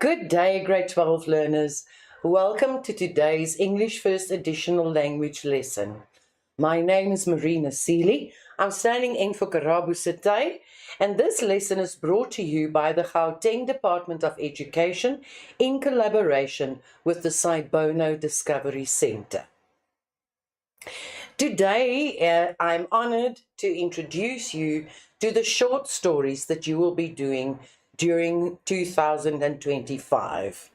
Good day, Grade 12 learners. Welcome to today's English First Additional Language lesson. My name is Marina Seeley. I'm standing in for Karabo Sitay, and this lesson is brought to you by the Gauteng Department of Education in collaboration with the Saibono Discovery Centre. Today, I'm honored to introduce you to the short stories that you will be doing during 2025.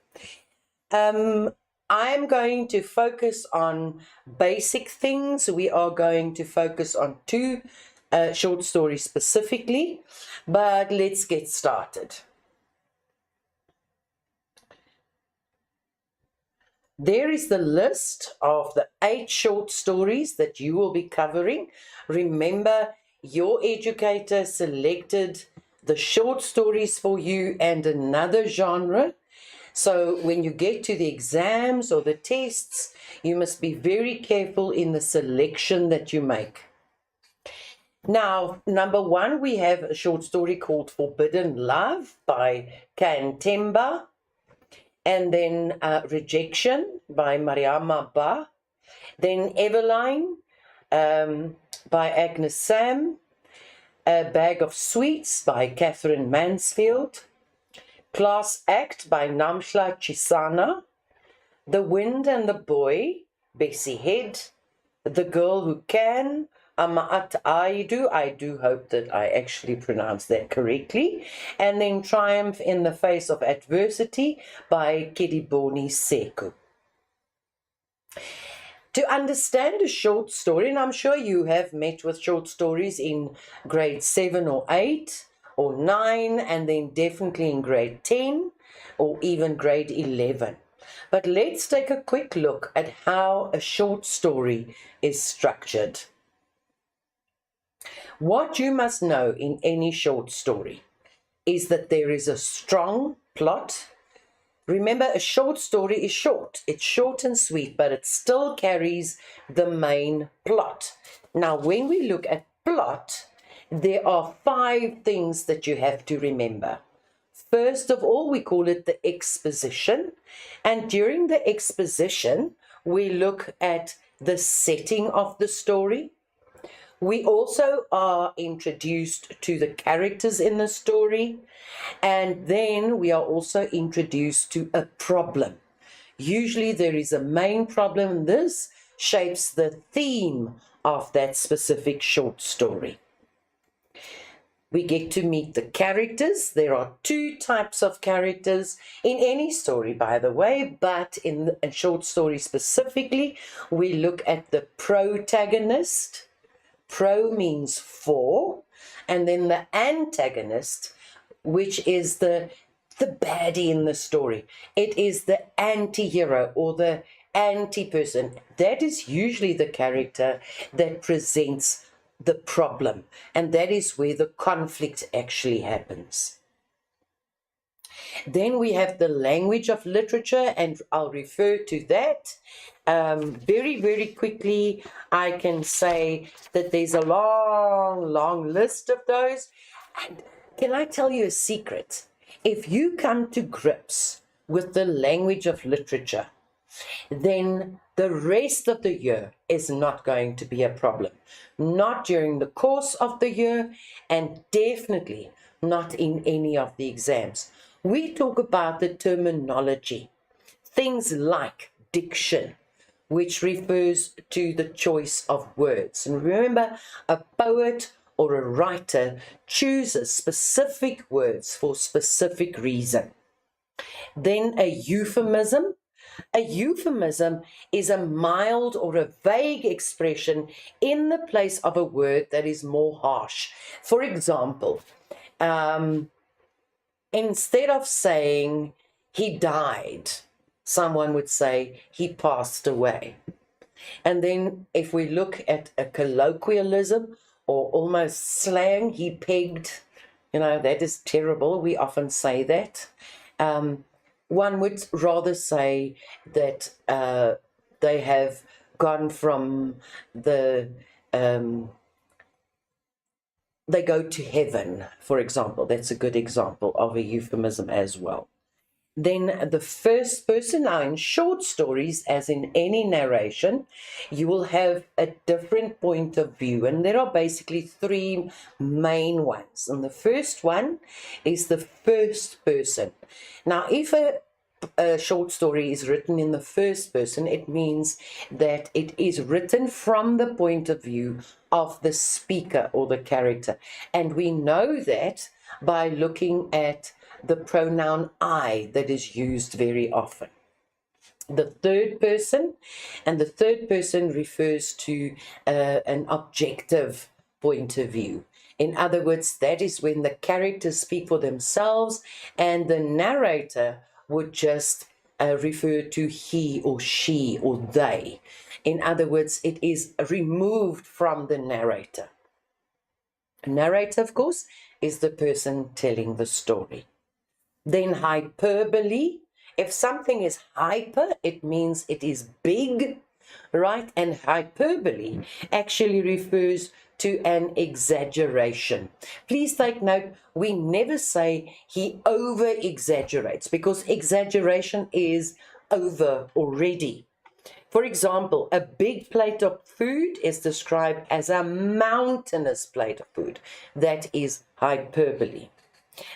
I'm going to focus on basic things. We are going to focus on two short stories specifically, but let's get started. There is the list of the 8 short stories that you will be covering. Remember, your educator selected the short stories for you and another genre. So when you get to the exams or the tests, you must be very careful in the selection that you make. Now, number 1, we have a short story called Forbidden Love by Kantemba. And then Rejection by Mariama Ba. Then Eveline by Agnes Sam. A Bag of Sweets by Catherine Mansfield. Class Act by Namhla Chisana. The Wind and the Boy, Bessie Head. The Girl Who Can, Amaat Aidu. I do hope that I actually pronounced that correctly. And then Triumph in the Face of Adversity by Kediboni Seku. To understand a short story, and I'm sure you have met with short stories in grade 7 or 8 or 9, and then definitely in grade 10 or even grade 11. But let's take a quick look at how a short story is structured. What you must know in any short story is that there is a strong plot. Remember, a short story is short. It's short and sweet, but it still carries the main plot. Now, when we look at plot, there are 5 things that you have to remember. First of all, we call it the exposition. And during the exposition, we look at the setting of the story. We also are introduced to the characters in the story, and then we are also introduced to a problem. Usually there is a main problem, and this shapes the theme of that specific short story. We get to meet the characters. There are 2 types of characters in any story, by the way, but in a short story specifically, we look at the protagonist. Pro means for, and then the antagonist, which is the baddie in the story. It is the anti-hero or the anti-person. That is usually the character that presents the problem, and that is where the conflict actually happens. Then we have the language of literature, and I'll refer to that. Very, very quickly, I can say that there's a long list of those. And can I tell you a secret? If you come to grips with the language of literature, then the rest of the year is not going to be a problem. Not during the course of the year, and definitely not in any of the exams. We talk about the terminology, things like diction, which refers to the choice of words. And remember, a poet or a writer chooses specific words for specific reason. Then a euphemism. A euphemism is a mild or a vague expression in the place of a word that is more harsh. For example, instead of saying he died, someone would say he passed away. And then if we look at a colloquialism or almost slang, he pegged, that is terrible. We often say that. One would rather say that they have gone from they go to heaven, for example. That's a good example of a euphemism as well. Then the first person, now in short stories, as in any narration, you will have a different point of view. And there are basically three main ones. And the first one is the first person. Now, if a short story is written in the first person, it means that it is written from the point of view of the speaker or the character. And we know that by looking at the pronoun I that is used very often. The third person, and the third person refers to an objective point of view. In other words, that is when the characters speak for themselves and the narrator would just refer to he or she or they. In other words, it is removed from the narrator. A narrator, of course, is the person telling the story. Then hyperbole. If something is hyper, it means it is big, right? And hyperbole actually refers to an exaggeration. Please take note, we never say he over-exaggerates, because exaggeration is over already. For example, a big plate of food is described as a mountainous plate of food. That is hyperbole.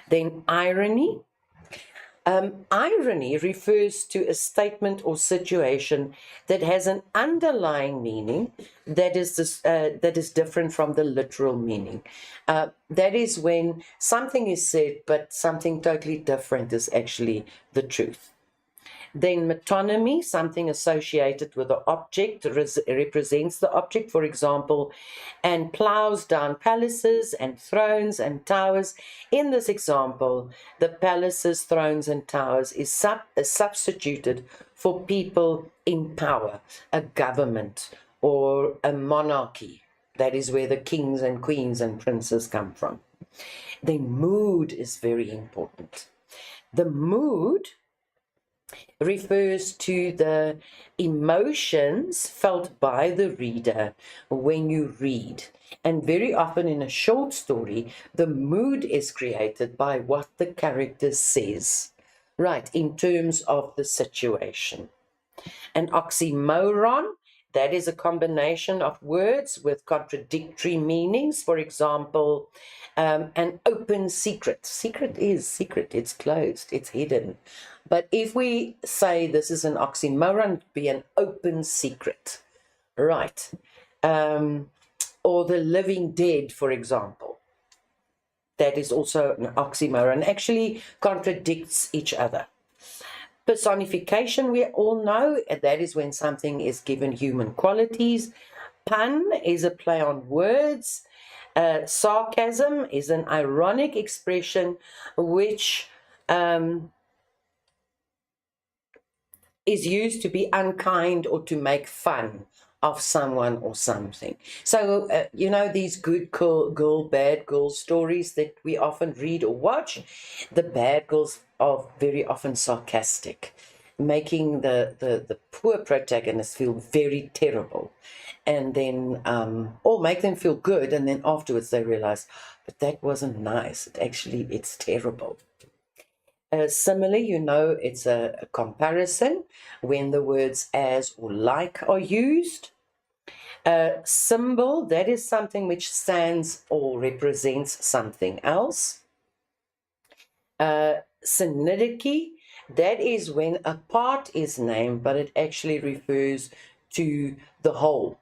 Then irony. Irony refers to a statement or situation that has an underlying meaning that is different from the literal meaning. That is when something is said, but something totally different is actually the truth. Then metonymy, something associated with the object, represents the object, for example, and plows down palaces and thrones and towers. In this example, the palaces, thrones, and towers is substituted for people in power, a government or a monarchy. That is where the kings and queens and princes come from. Then mood is very important. The mood refers to the emotions felt by the reader when you read. And very often in a short story, the mood is created by what the character says, right, in terms of the situation. An oxymoron, that is a combination of words with contradictory meanings. For example, an open secret. Secret is secret, it's closed, it's hidden. But if we say this is an oxymoron, it would be an open secret, right? Or the living dead, for example. That is also an oxymoron, actually contradicts each other. Personification, we all know, that is when something is given human qualities. Pun is a play on words. Sarcasm is an ironic expression which is used to be unkind or to make fun of someone or something. So, these good girl, bad girl stories that we often read or watch, the bad girls are very often sarcastic, making the poor protagonist feel very terrible. And then, or make them feel good, and then afterwards they realize, but that wasn't nice. It's terrible. Similarly, it's a comparison when the words as or like are used. Symbol, that is something which stands or represents something else. Synecdoche, that is when a part is named, but it actually refers to the whole.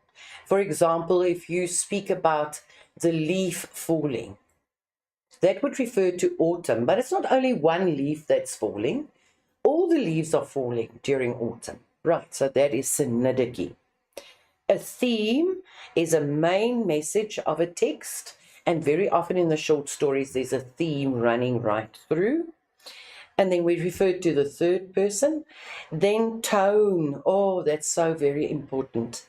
For example, if you speak about the leaf falling, that would refer to autumn, but it's not only one leaf that's falling. All the leaves are falling during autumn. Right, so that is synecdoche. A theme is a main message of a text, and very often in the short stories, there's a theme running right through. And then we refer to the third person. Then tone, oh, that's so very important.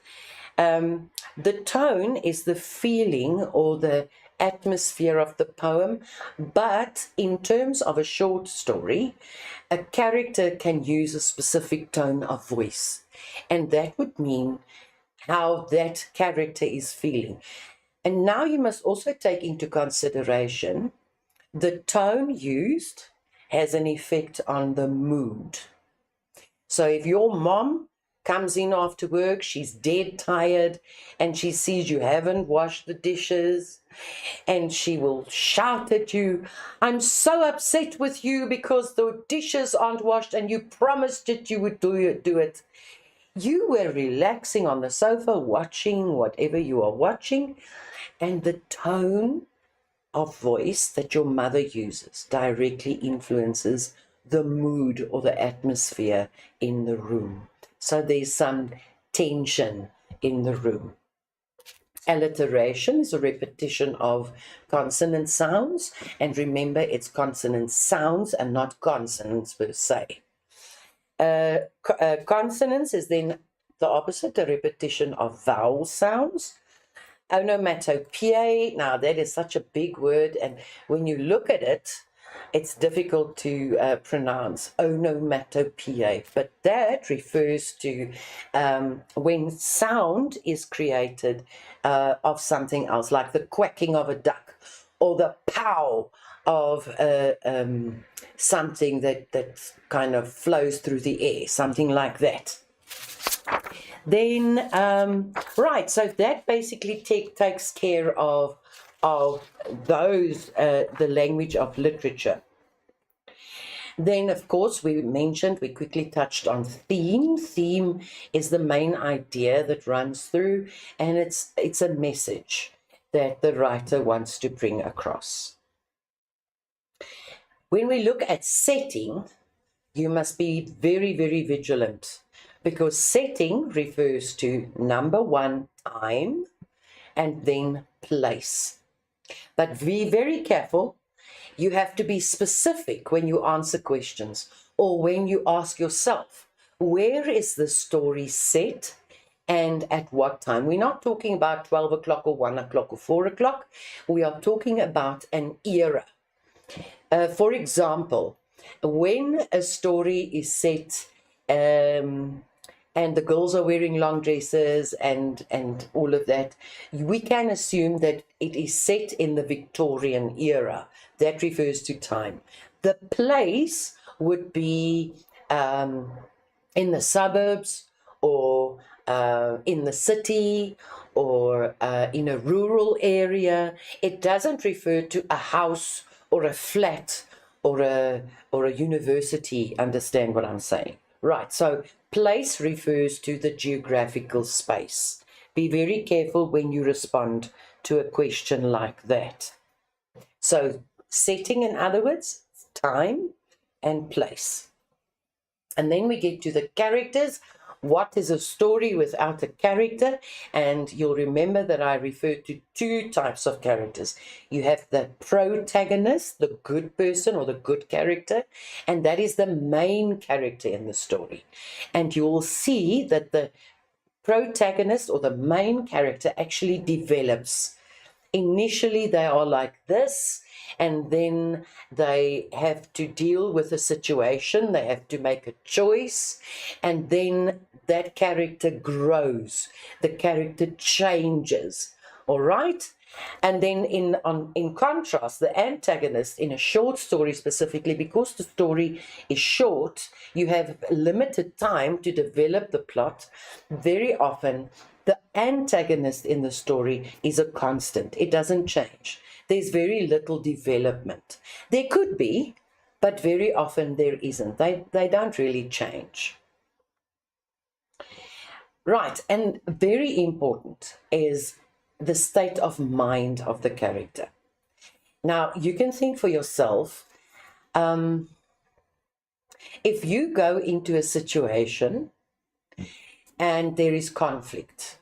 The tone is the feeling or the atmosphere of the poem, but in terms of a short story, a character can use a specific tone of voice, and that would mean how that character is feeling. And now you must also take into consideration the tone used has an effect on the mood. So if your mom comes in after work, she's dead tired, and she sees you haven't washed the dishes, and she will shout at you, "I'm so upset with you because the dishes aren't washed and you promised that you would do it." You were relaxing on the sofa watching whatever you are watching, and the tone of voice that your mother uses directly influences the mood or the atmosphere in the room. So there's some tension in the room. Alliteration is a repetition of consonant sounds, and remember, it's consonant sounds and not consonants per se. Consonants is then the opposite, a repetition of vowel sounds. Onomatopoeia, now that is such a big word, and when you look at it, it's difficult to pronounce, onomatopoeia, but that refers to when sound is created of something else, like the quacking of a duck or the pow of something that kind of flows through the air, something like that. Then, right, so that basically takes care of those, the language of literature. Then, of course, we quickly touched on theme. Theme is the main idea that runs through, and it's a message that the writer wants to bring across. When we look at setting, you must be very, very vigilant, because setting refers to, number one, time, and then place. But be very careful. You have to be specific when you answer questions, or when you ask yourself, where is the story set and at what time? We're not talking about 12 o'clock or 1 o'clock or 4 o'clock. We are talking about an era. For example, when a story is set and the girls are wearing long dresses and all of that, we can assume that it is set in the Victorian era. That refers to time. The place would be in the suburbs, or in the city, or in a rural area. It doesn't refer to a house or a flat or a university. Understand what I'm saying? Right, so place refers to the geographical space. Be very careful when you respond to a question like that. So setting, in other words, time and place. And then we get to the characters. What is a story without a character? And you'll remember that I referred to two types of characters. You have the protagonist, the good person or the good character, and that is the main character in the story. And you will see that the protagonist or the main character actually develops. Initially, they are like this, and then they have to deal with a situation, they have to make a choice, and then that character grows, the character changes, all right? And then in contrast, the antagonist in a short story specifically, because the story is short, you have limited time to develop the plot. Very often, the antagonist in the story is a constant. It doesn't change. There's very little development. There could be, but very often there isn't. They don't really change. Right, and very important is the state of mind of the character. Now, you can think for yourself, if you go into a situation and there is conflict,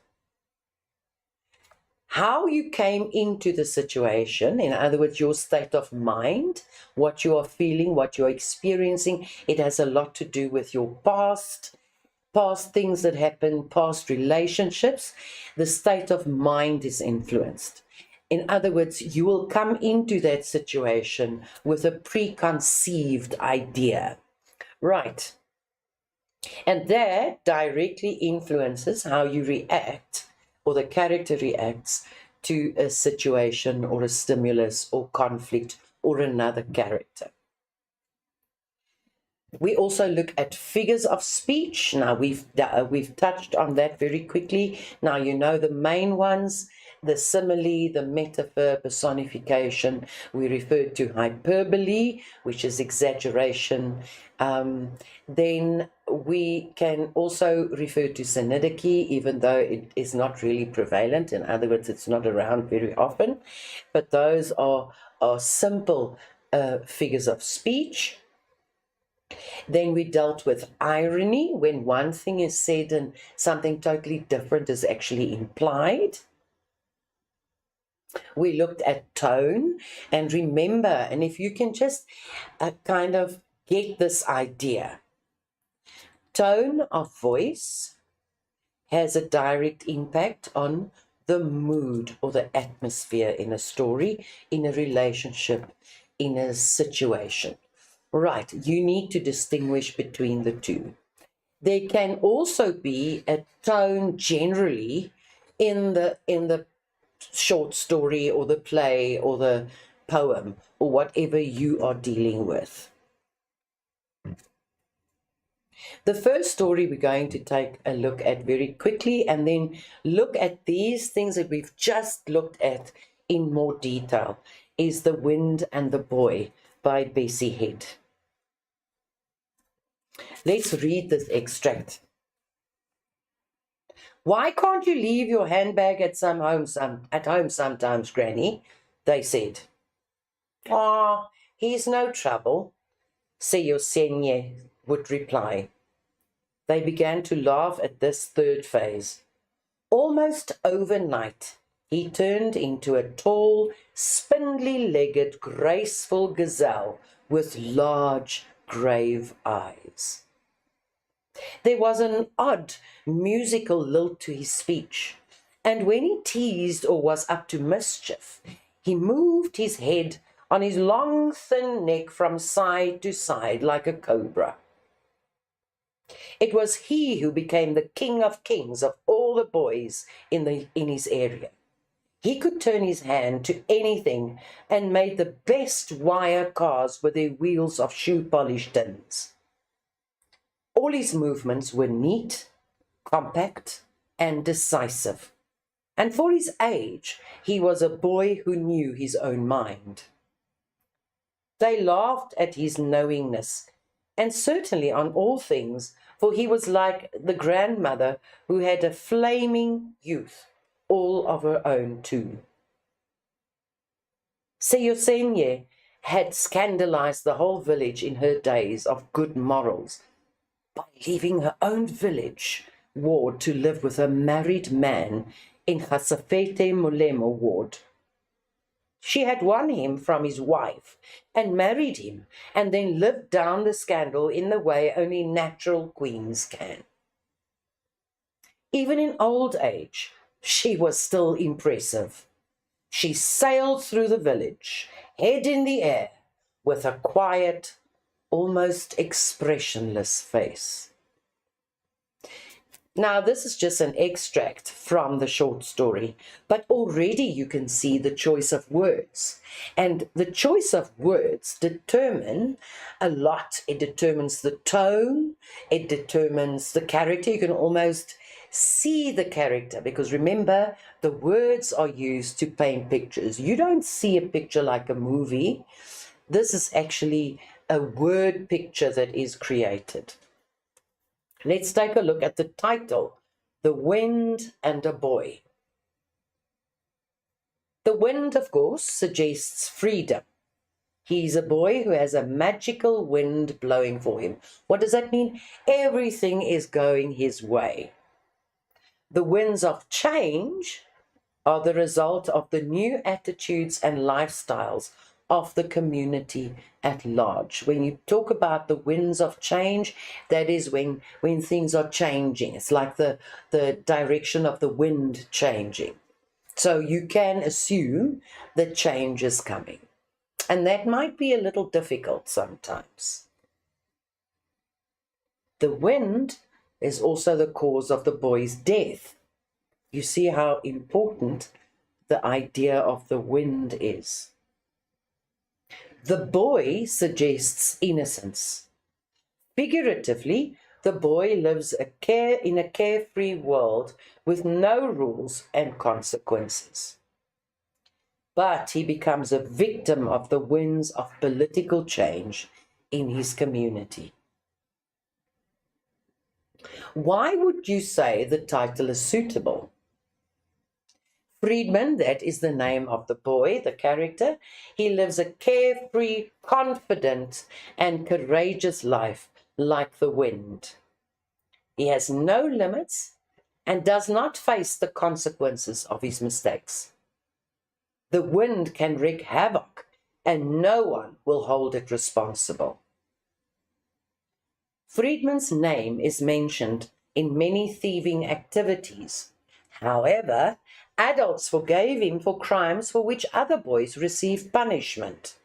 how you came into the situation, in other words, your state of mind, what you are feeling, what you're experiencing, it has a lot to do with your past things that happened, past relationships. The state of mind is influenced. In other words, you will come into that situation with a preconceived idea. Right. And that directly influences how you react, or the character reacts, to a situation or a stimulus or conflict or another character. We also look at figures of speech. Now, we've touched on that very quickly. Now, you know the main ones, the simile, the metaphor, personification. We refer to hyperbole, which is exaggeration. Then we can also refer to synecdoche, even though it is not really prevalent. In other words, it's not around very often. But those are simple figures of speech. Then we dealt with irony, when one thing is said and something totally different is actually implied. We looked at tone, and remember, and if you can just kind of get this idea, tone of voice has a direct impact on the mood or the atmosphere in a story, in a relationship, in a situation. Right, you need to distinguish between the two. There can also be a tone generally in the short story or the play or the poem or whatever you are dealing with. The first story we're going to take a look at very quickly, and then look at these things that we've just looked at in more detail, is The Wind and the Boy by Bessie Head. Let's read this extract. "Why can't you leave your handbag at home sometimes, Granny?" they said. "Ah, he's no trouble," Seyosenye would reply. They began to laugh at this third phase. Almost overnight, he turned into a tall, spindly-legged, graceful gazelle with large, grave eyes. There was an odd, musical lilt to his speech, and when he teased or was up to mischief, he moved his head on his long, thin neck from side to side like a cobra. It was he who became the king of kings of all the boys in his area. He could turn his hand to anything and made the best wire cars with their wheels of shoe-polished tins. All his movements were neat, compact, and decisive. And for his age, he was a boy who knew his own mind. They laughed at his knowingness, and certainly on all things, for he was like the grandmother who had a flaming youth, all of her own too. Seyosenye had scandalized the whole village in her days of good morals by leaving her own village ward to live with a married man in Hasafete Mulemo ward. She had won him from his wife and married him, and then lived down the scandal in the way only natural queens can. Even in old age, she was still impressive. She sailed through the village, head in the air, with a quiet, almost expressionless face. Now, this is just an extract from the short story, but already you can see the choice of words. And the choice of words determine a lot. It determines the tone, it determines the character. You can almost see the character, because remember, the words are used to paint pictures. You don't see a picture like a movie. This is actually a word picture that is created. Let's take a look at the title, The Wind and a Boy. The wind, of course, suggests freedom. He's a boy who has a magical wind blowing for him. What does that mean? Everything is going his way. The winds of change are the result of the new attitudes and lifestyles of the community at large. When you talk about the winds of change, that is when things are changing. It's like the direction of the wind changing. So you can assume that change is coming. And that might be a little difficult sometimes. The wind is also the cause of the boy's death. You see how important the idea of the wind is. The boy suggests innocence, Figuratively, the boy lives in a carefree world with no rules and consequences. But he becomes a victim of the winds of political change in his community. Why would you say the title is suitable? Friedman, that is the name of the boy, the character. He lives a carefree, confident, and courageous life like the wind. He has no limits and does not face the consequences of his mistakes. The wind can wreak havoc, and no one will hold it responsible. Friedman's name is mentioned in many thieving activities. However, adults forgave him for crimes for which other boys received punishment.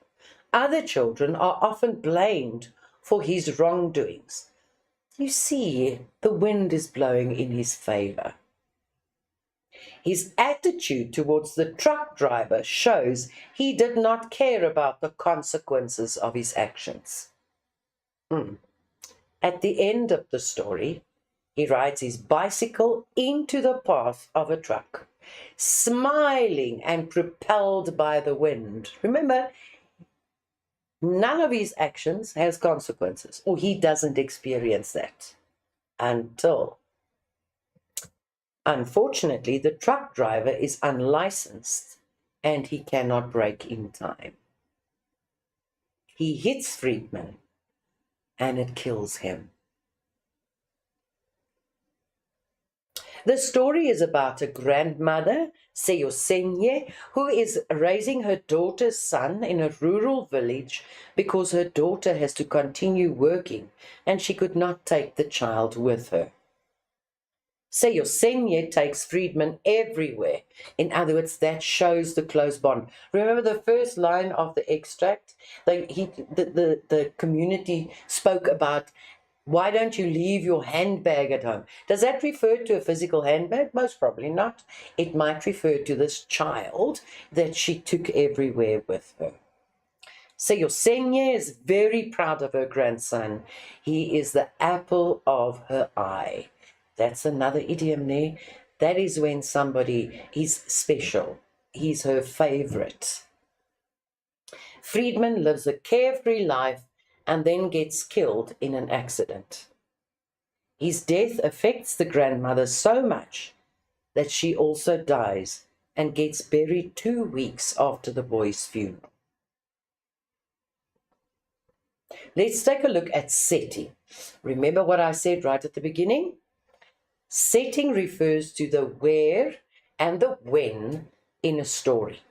Other children are often blamed for his wrongdoings. You see, the wind is blowing in his favor. His attitude towards the truck driver shows he did not care about the consequences of his actions. At the end of the story, he rides his bicycle into the path of a truck, smiling and propelled by the wind. Remember, none of his actions has consequences, or he doesn't experience that until, unfortunately, the truck driver is unlicensed and he cannot brake in time. He hits Friedman and it kills him. The story is about a grandmother, Seyosenye, who is raising her daughter's son in a rural village because her daughter has to continue working and she could not take the child with her. Seyosenye takes Friedman everywhere. In other words, that shows the close bond. Remember the first line of the extract? The community spoke about, why don't you leave your handbag at home? Does that refer to a physical handbag? Most probably not. It might refer to this child that she took everywhere with her. Seyosenye is very proud of her grandson. He is the apple of her eye. That's another idiom there. That is when somebody is special. He's her favorite. Friedman lives a carefree life and then gets killed in an accident. His death affects the grandmother so much that she also dies and gets buried 2 weeks after the boy's funeral. Let's take a look at setting. Remember what I said right at the beginning? Setting refers to the where and the when in a story.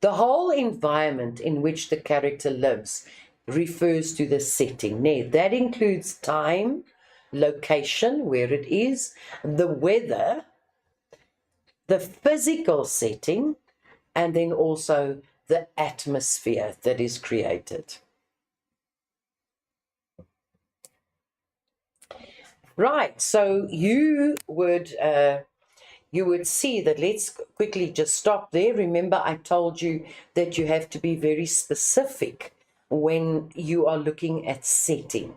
The whole environment in which the character lives refers to the setting. That includes time, location, where it is, the weather, the physical setting, and then also the atmosphere that is created. Right, so you would see that. Let's quickly just stop there. Remember, I told you that you have to be very specific when you are looking at setting.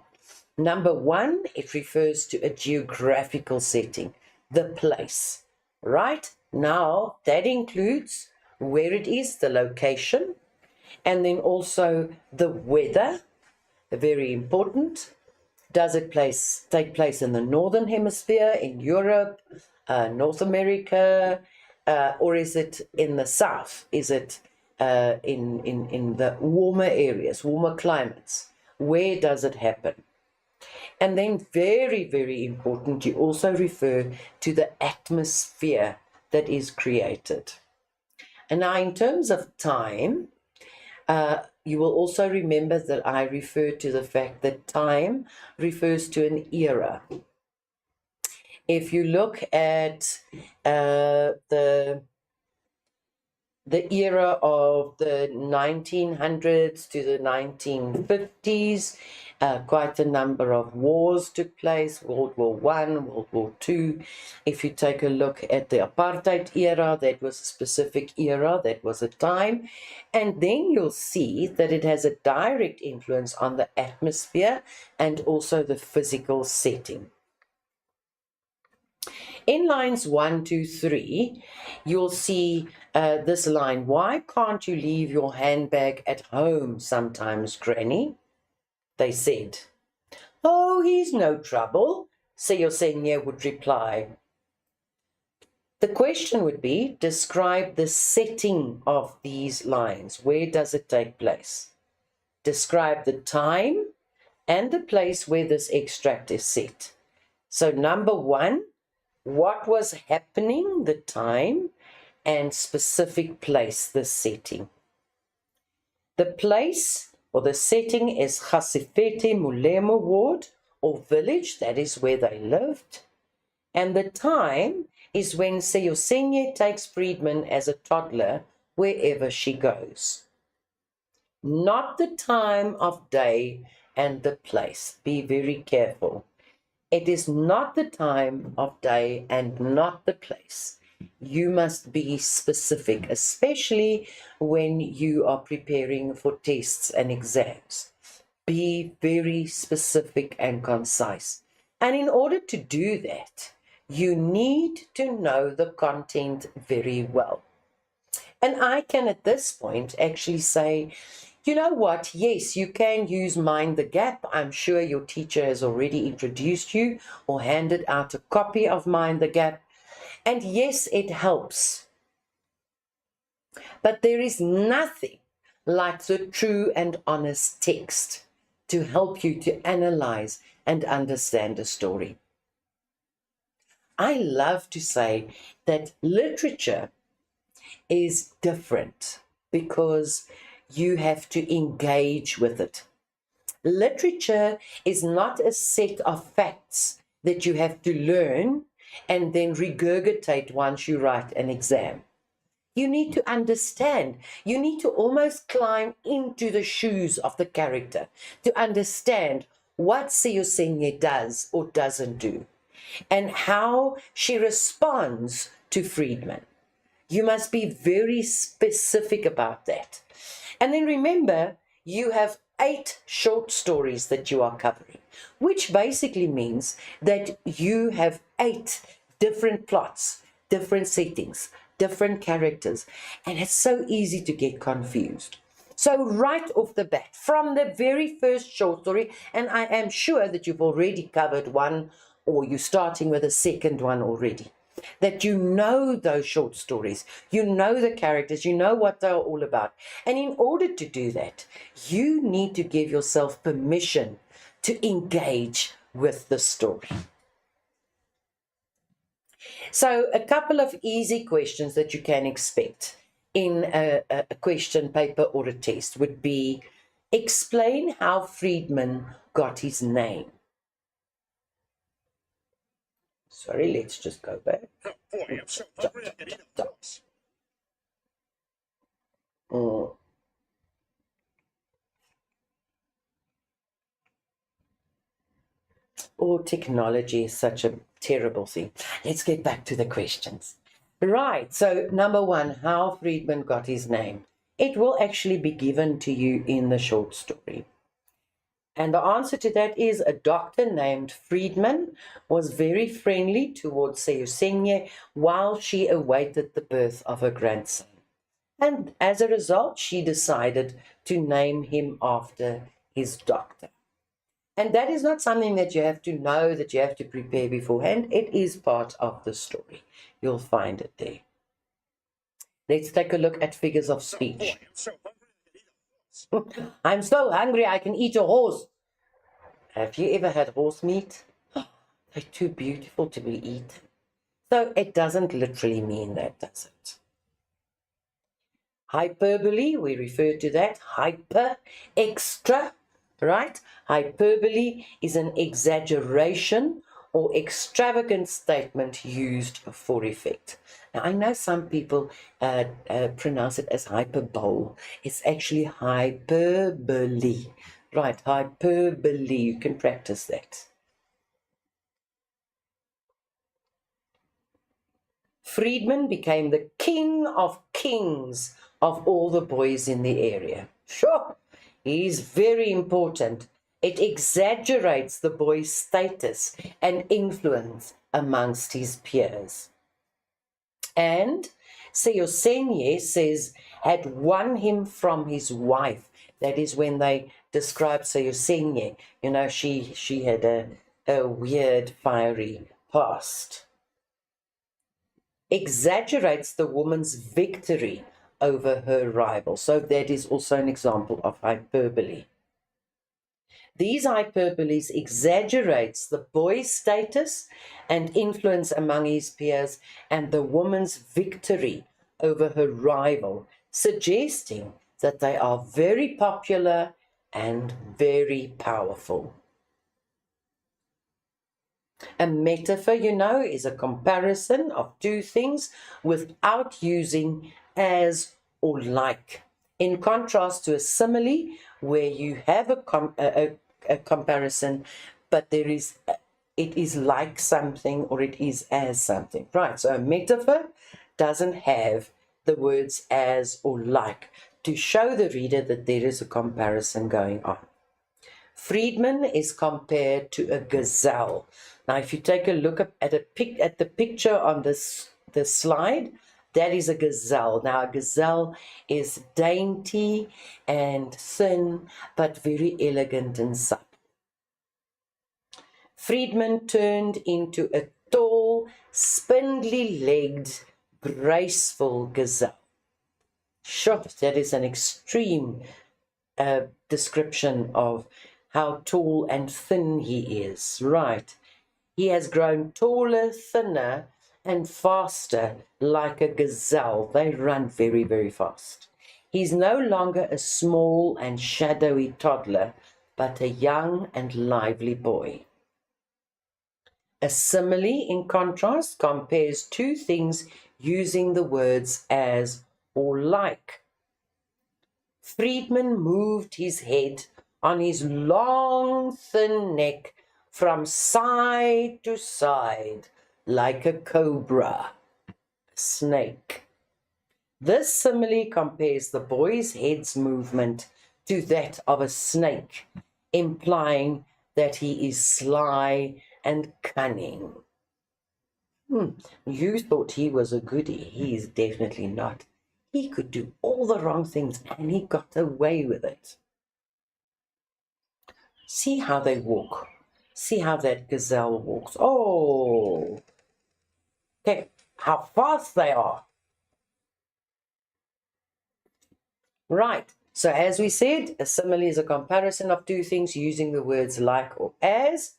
Number one, it refers to a geographical setting, the place, right? Now, that includes where it is, the location, and then also the weather, very important. Does it take place in the Northern Hemisphere, in Europe, North America, or is it in the South? Is it in the warmer areas, warmer climates? Where does it happen? And then very, very important, you also refer to the atmosphere that is created. And now in terms of time, you will also remember that I refer to the fact that time refers to an era. If you look at the era of the 1900s to the 1950s, Quite a number of wars took place, World War One, World War Two. If you take a look at the apartheid era, that was a specific era, that was a time. And then you'll see that it has a direct influence on the atmosphere and also the physical setting. In lines 1, 2, 3, you'll see this line, why can't you leave your handbag at home sometimes, Granny? They said. Oh, he's no trouble, Seosenye would reply. The question would be, describe the setting of these lines. Where does it take place? Describe the time and the place where this extract is set. So number 1, what was happening, the time, and specific place, the setting. The place or the setting is Khasifete Mulemo ward or village, that is where they lived. And the time is when Seosenye takes Friedman as a toddler wherever she goes. Not the time of day and the place. Be very careful. It is not the time of day and not the place. You must be specific, especially when you are preparing for tests and exams. Be very specific and concise. And in order to do that, you need to know the content very well. And I can at this point actually say, you know what, yes, you can use Mind the Gap. I'm sure your teacher has already introduced you or handed out a copy of Mind the Gap. And yes, it helps. But there is nothing like the true and honest text to help you to analyze and understand a story. I love to say that literature is different because you have to engage with it. Literature is not a set of facts that you have to learn and then regurgitate once you write an exam. You need to understand. You need to almost climb into the shoes of the character to understand what Seosenye does or doesn't do and how she responds to Friedman. You must be very specific about that. And then remember, you have 8 short stories that you are covering, which basically means that you have 8 different plots, different settings, different characters, and it's so easy to get confused. So right off the bat, from the very first short story, and I am sure that you've already covered one, or you're starting with a second one already, that you know those short stories, you know the characters, you know what they're all about. And in order to do that, you need to give yourself permission to engage with the story. So a couple of easy questions that you can expect in a question paper or a test would be, explain how Friedman got his name. Sorry, let's just go back. Oh, technology is such a terrible thing. Let's get back to the questions. Right, so number 1, how Friedman got his name. It will actually be given to you in the short story. And the answer to that is a doctor named Friedman was very friendly towards Seosenye while she awaited the birth of her grandson. And as a result, she decided to name him after his doctor. And that is not something that you have to know, that you have to prepare beforehand. It is part of the story. You'll find it there. Let's take a look at figures of speech. I'm so hungry I can eat a horse. Have you ever had horse meat? They're too beautiful to be eaten. So it doesn't literally mean that, does it? Hyperbole, we refer to that. Hyper, extra, right? Hyperbole is an exaggeration or extravagant statement used for effect. Now, I know some people pronounce it as hyperbole. It's actually hyperbole, Right, hyperbole. You can practice that. Friedman became the king of kings of all the boys in the area. Sure, he's very important. It exaggerates the boy's status and influence amongst his peers. And Seosenye says, had won him from his wife. That is when they describe Seosenye. You know, she had a weird, fiery past. Exaggerates the woman's victory over her rival. So that is also an example of hyperbole. These hyperboles exaggerates the boy's status and influence among his peers and the woman's victory over her rival, suggesting that they are very popular and very powerful. A metaphor, you know, is a comparison of two things without using as or like. In contrast to a simile, where you have a comparison, but it is like something or it is as something. Right, so a metaphor doesn't have the words as or like to show the reader that there is a comparison going on. Friedman is compared to a gazelle. Now, if you take a look at the picture on this slide, that is a gazelle. Now, a gazelle is dainty and thin, but very elegant and supple. Friedman turned into a tall, spindly-legged, graceful gazelle. Sure, that is an extreme description of how tall and thin he is. Right. He has grown taller, thinner, and faster like a gazelle. They run very, very fast. He's no longer a small and shadowy toddler, but a young and lively boy. A simile, in contrast, compares two things using the words as or like. Friedman moved his head on his long, thin neck from side to side like a cobra, a snake. This simile compares the boy's head's movement to that of a snake, implying that he is sly and cunning. You thought he was a goody. He is definitely not. He could do all the wrong things and he got away with it. See how they walk. See how that gazelle walks. Oh, okay, how fast they are. Right, so as we said, a simile is a comparison of two things using the words like or as.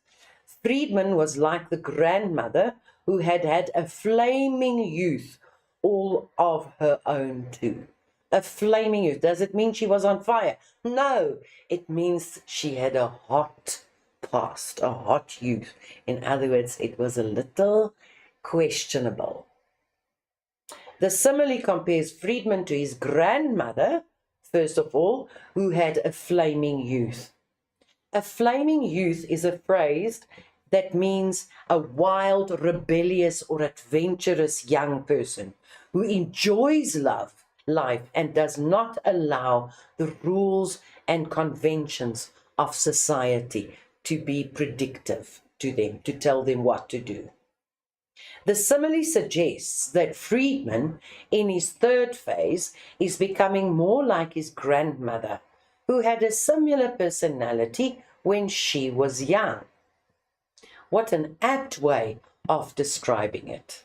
Friedman was like the grandmother who had had a flaming youth all of her own too. A flaming youth. Does it mean she was on fire? No, it means she had a hot past, a hot youth. In other words, it was a little questionable. The simile compares Friedman to his grandmother, first of all, who had a flaming youth. A flaming youth is a phrase that means a wild, rebellious, or adventurous young person who enjoys life and does not allow the rules and conventions of society to be predictive to them, to tell them what to do. The simile suggests that Friedman, in his third phase, is becoming more like his grandmother, who had a similar personality when she was young. What an apt way of describing it.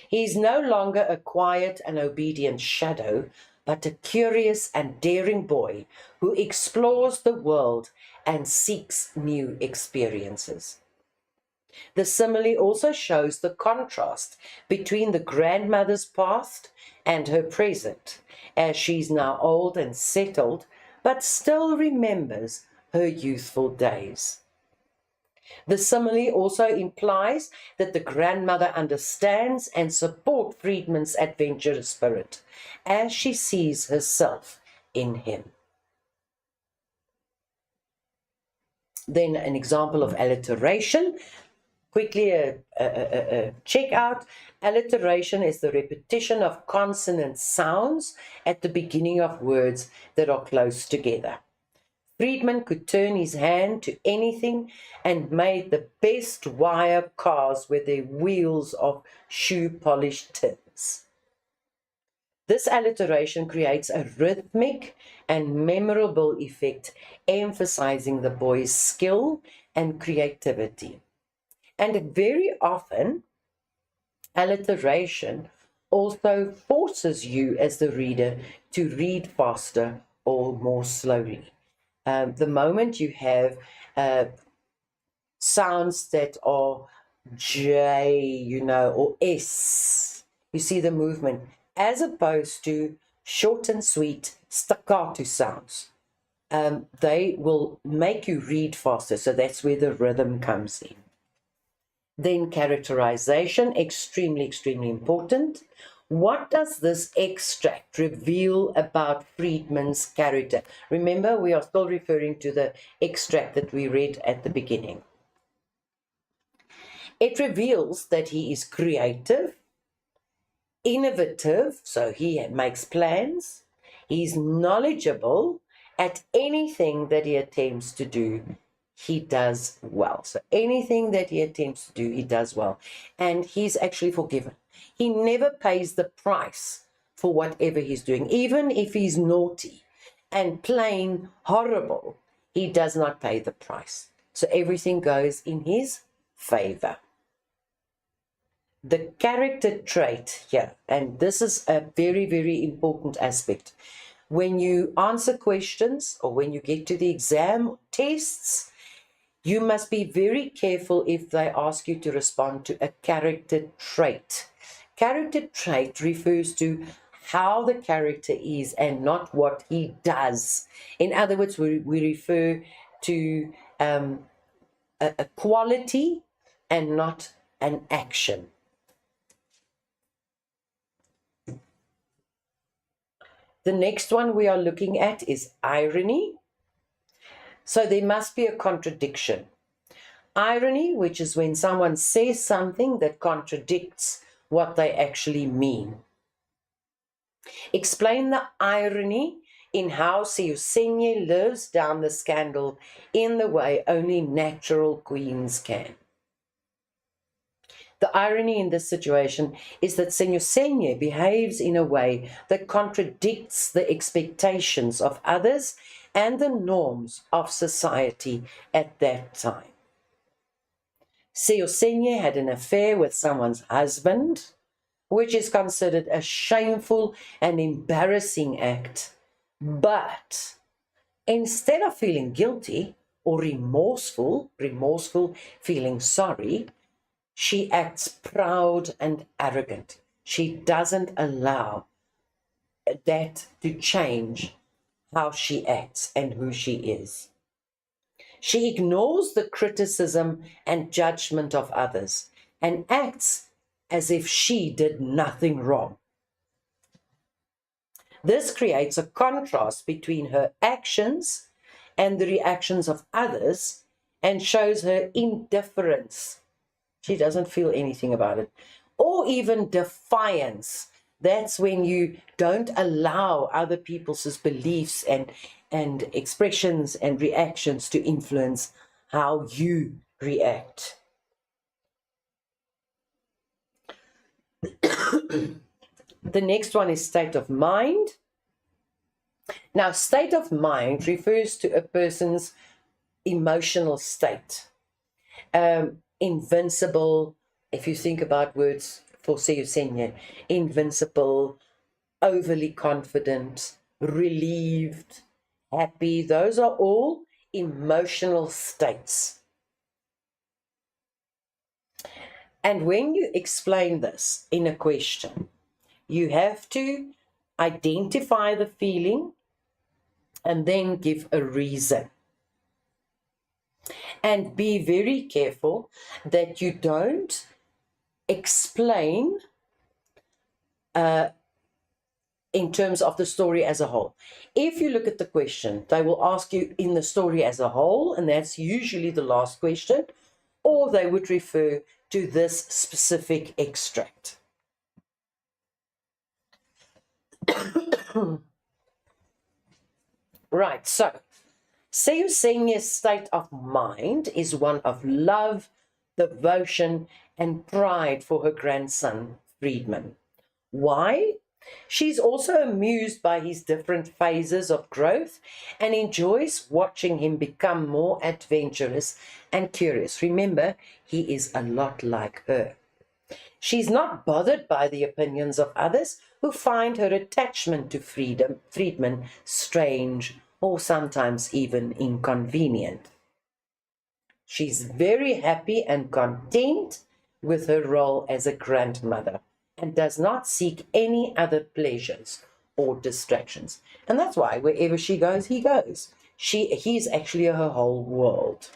He is no longer a quiet and obedient shadow, but a curious and daring boy who explores the world and seeks new experiences. The simile also shows the contrast between the grandmother's past and her present, as she's now old and settled, but still remembers her youthful days. The simile also implies that the grandmother understands and supports Friedman's adventurous spirit, as she sees herself in him. Then an example of alliteration. Quickly a check out. Alliteration is the repetition of consonant sounds at the beginning of words that are close together. Friedman could turn his hand to anything and made the best wire cars with their wheels of shoe-polished tins. This alliteration creates a rhythmic and memorable effect, emphasizing the boy's skill and creativity. And very often, alliteration also forces you as the reader to read faster or more slowly. The moment you have sounds that are J, or S, you see the movement, as opposed to short and sweet staccato sounds. They will make you read faster, so that's where the rhythm comes in. Then characterization, extremely, extremely important. What does this extract reveal about Friedman's character? Remember, we are still referring to the extract that we read at the beginning. It reveals that he is creative, innovative, so he makes plans. He's knowledgeable. At anything that he attempts to do, he does well. So anything that he attempts to do, he does well. And he's actually forgiven. He never pays the price for whatever he's doing. Even if he's naughty and plain horrible, he does not pay the price. So everything goes in his favor. The character trait here, and this is a very, very important aspect. When you answer questions or when you get to the exam tests, you must be very careful if they ask you to respond to a character trait. Character trait refers to how the character is and not what he does. In other words, we refer to a quality and not an action. The next one we are looking at is irony. So there must be a contradiction. Irony, which is when someone says something that contradicts what they actually mean. Explain the irony in how Seosenye lives down the scandal in the way only natural queens can. The irony in this situation is that Seosenye behaves in a way that contradicts the expectations of others and the norms of society at that time. Seosenye had an affair with someone's husband, which is considered a shameful and embarrassing act. But instead of feeling guilty or remorseful, feeling sorry, she acts proud and arrogant. She doesn't allow that to change how she acts and who she is. She ignores the criticism and judgment of others and acts as if she did nothing wrong. This creates a contrast between her actions and the reactions of others and shows her indifference. She doesn't feel anything about it. Or even defiance. That's when you don't allow other people's beliefs and expressions and reactions to influence how you react. The next one is state of mind. Now, state of mind refers to a person's emotional state. Invincible, if you think about words for Seosenye, invincible, overly confident, relieved, happy, those are all emotional states. And when you explain this in a question, you have to identify the feeling and then give a reason. And be very careful that you don't explain in terms of the story as a whole. If you look at the question, they will ask you in the story as a whole, and that's usually the last question, or they would refer to this specific extract. Right, so Seusenya's state of mind is one of love, devotion, and pride for her grandson, Friedman. Why? She's also amused by his different phases of growth and enjoys watching him become more adventurous and curious. Remember, he is a lot like her. She's not bothered by the opinions of others who find her attachment to Friedman strange or sometimes even inconvenient. She's very happy and content with her role as a grandmother and does not seek any other pleasures or distractions. And that's why wherever she goes, he goes. He's actually her whole world.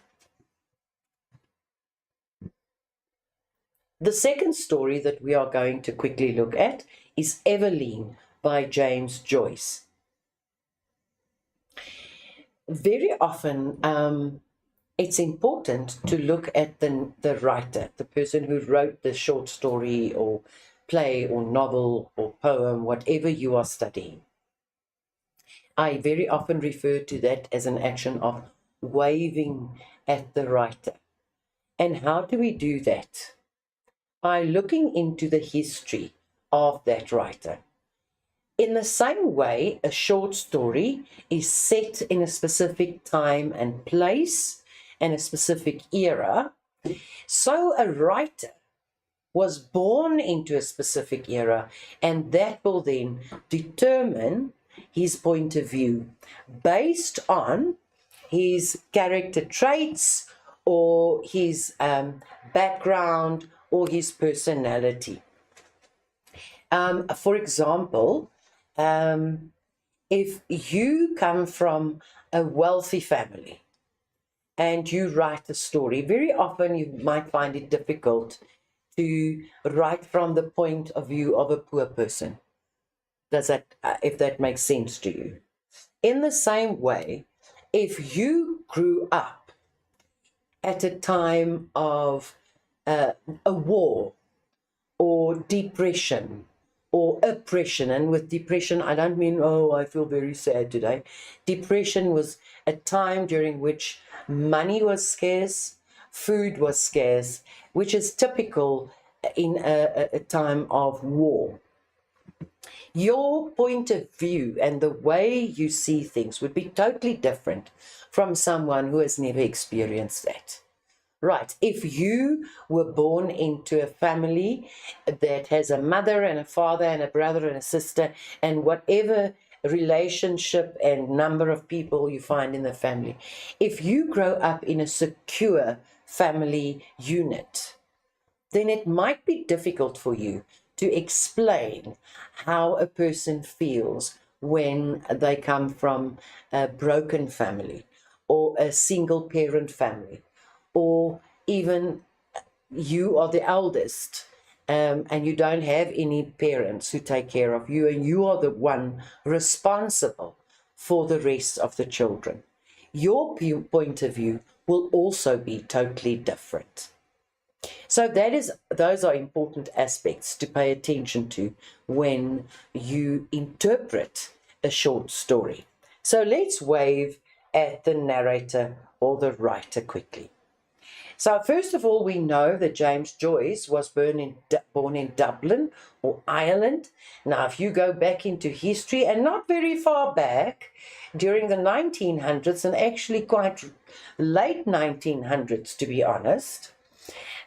The second story that we are going to quickly look at is Eveline by James Joyce. Very often, it's important to look at the writer, the person who wrote the short story or play or novel or poem, whatever you are studying. I very often refer to that as an action of waving at the writer. And how do we do that? By looking into the history of that writer. In the same way, a short story is set in a specific time and place and a specific era, so a writer was born into a specific era, and that will then determine his point of view based on his character traits or his background or his personality. For example, if you come from a wealthy family and you write a story, very often you might find it difficult to write from the point of view of a poor person. Does that, if that makes sense to you? In the same way, if you grew up at a time of a war or depression or oppression, and with depression, I don't mean, oh, I feel very sad today. Depression was a time during which money was scarce, food was scarce, which is typical in a time of war. Your point of view and the way you see things would be totally different from someone who has never experienced that. Right, if you were born into a family that has a mother and a father and a brother and a sister and whatever relationship and number of people you find in the family, if you grow up in a secure family unit, then it might be difficult for you to explain how a person feels when they come from a broken family or a single parent family, or even you are the eldest and you don't have any parents who take care of you, and you are the one responsible for the rest of the children. Your point of view will also be totally different. So those are important aspects to pay attention to when you interpret a short story. So let's wave at the narrator or the writer quickly. So first of all, we know that James Joyce was born in Dublin or Ireland. Now, if you go back into history, and not very far back, during the 1900s, and actually quite late 1900s, to be honest,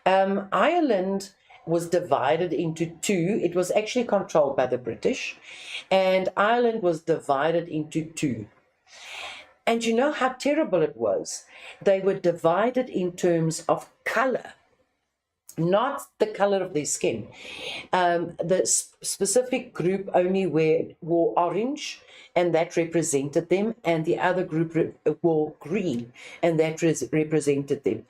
Ireland was divided into two. It was actually controlled by the British, and Ireland was divided into two. And you know how terrible it was? They were divided in terms of color, not the color of their skin. The specific group only wore orange, and that represented them, and the other group wore green, and that represented them.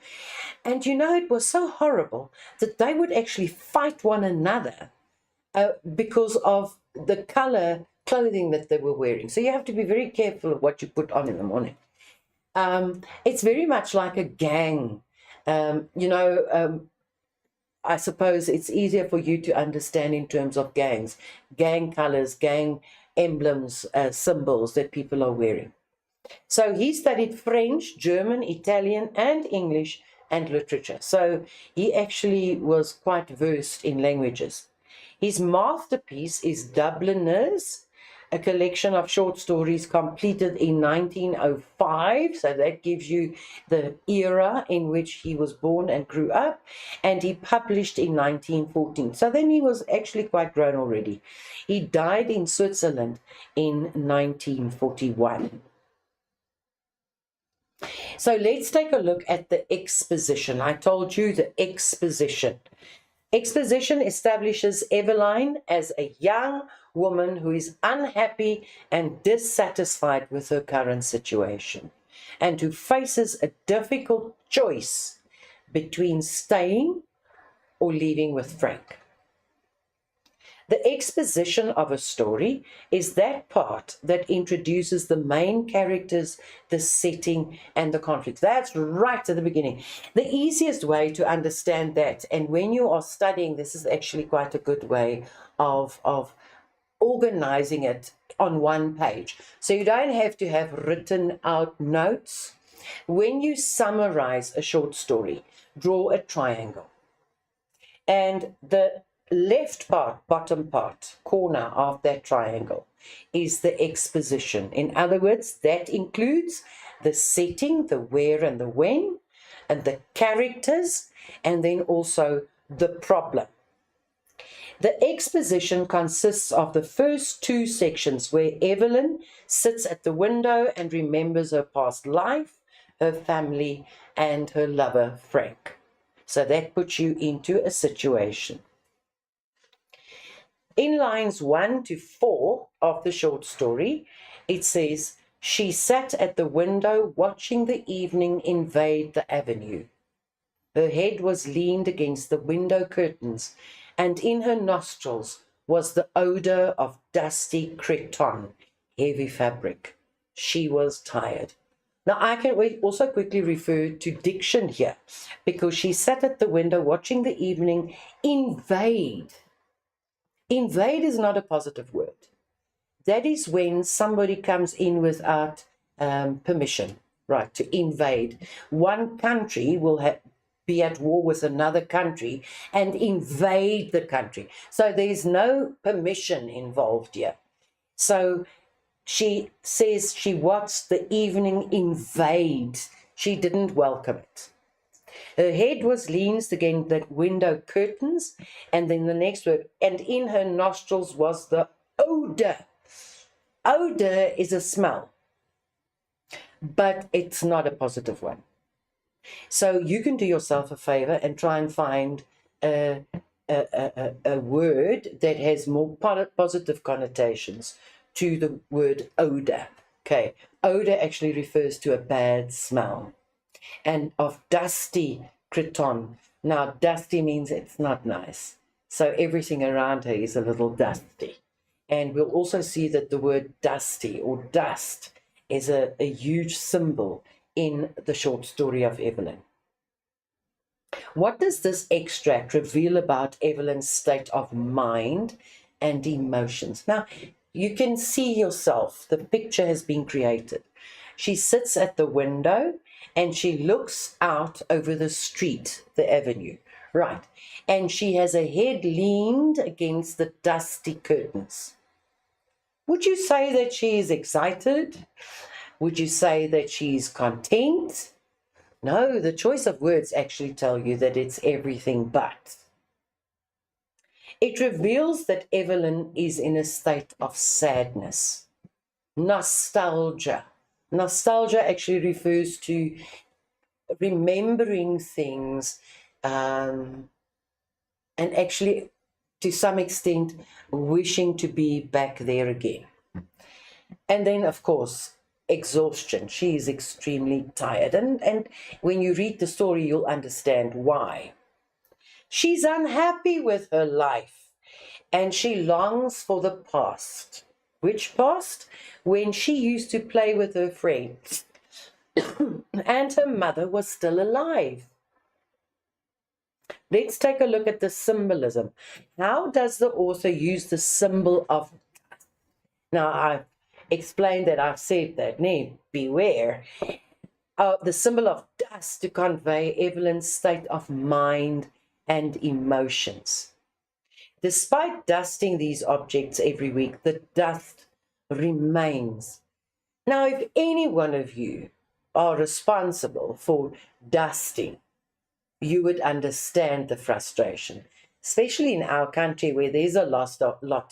And you know, it was so horrible that they would actually fight one another because of the color clothing that they were wearing. So you have to be very careful of what you put on in the morning. It's very much like a gang. I suppose it's easier for you to understand in terms of gangs, gang colors, gang emblems, symbols that people are wearing. So he studied French, German, Italian, and English and literature. So he actually was quite versed in languages. His masterpiece is Dubliners, a collection of short stories completed in 1905. So that gives you the era in which he was born and grew up. And he published in 1914. So then he was actually quite grown already. He died in Switzerland in 1941. So let's take a look at the exposition. I told you the exposition. Exposition establishes Eveline as a young woman who is unhappy and dissatisfied with her current situation, and who faces a difficult choice between staying or leaving with Frank. The exposition of a story is that part that introduces the main characters, the setting, and the conflict. That's right at the beginning. The easiest way to understand that, and when you are studying, this is actually quite a good way of organizing it on one page. So you don't have to have written out notes. When you summarize a short story, draw a triangle. And the left part, bottom part, corner of that triangle is the exposition. In other words, that includes the setting, the where and the when, and the characters, and then also the problem. The exposition consists of the first two sections where Eveline sits at the window and remembers her past life, her family, and her lover, Frank. So that puts you into a situation. In lines 1 to 4 of the short story, it says, she sat at the window watching the evening invade the avenue. Her head was leaned against the window curtains, and in her nostrils was the odor of dusty cretonne, heavy fabric. She was tired. Now, I can also quickly refer to diction here, because she sat at the window watching the evening invade. Invade is not a positive word. That is when somebody comes in without permission, right, to invade. One country will be at war with another country and invade the country. So there's no permission involved here. So she says she watched the evening invade. She didn't welcome it. Her head was leaned against the window curtains, and then the next word, and in her nostrils was the odor. Odor is a smell, but it's not a positive one. So you can do yourself a favor and try and find a word that has more positive connotations to the word odor. Okay, odor actually refers to a bad smell. And of dusty cretonne. Now, dusty means it's not nice. So everything around her is a little dusty. And we'll also see that the word dusty or dust is a huge symbol in the short story of Eveline. What does this extract reveal about Eveline's state of mind and emotions? Now, you can see yourself. The picture has been created. She sits at the window and she looks out over the street, the avenue, right? And she has her head leaned against the dusty curtains. Would you say that she is excited? Would you say that she's content? No, the choice of words actually tell you that it's everything but. It reveals that Eveline is in a state of sadness, nostalgia. Nostalgia actually refers to remembering things and actually, to some extent, wishing to be back there again. And then, of course, exhaustion. She is extremely tired. And when you read the story, you'll understand why. She's unhappy with her life and she longs for the past, Which past? When she used to play with her friends and her mother was still alive. Let's take a look at the symbolism. How does the author use the symbol of... Now, I've explained that, I've said that, beware. The symbol of dust to convey Evelyn's state of mind and emotions. Despite dusting these objects every week, the dust remains. Now, if any one of you are responsible for dusting, you would understand the frustration, especially in our country where there's a lot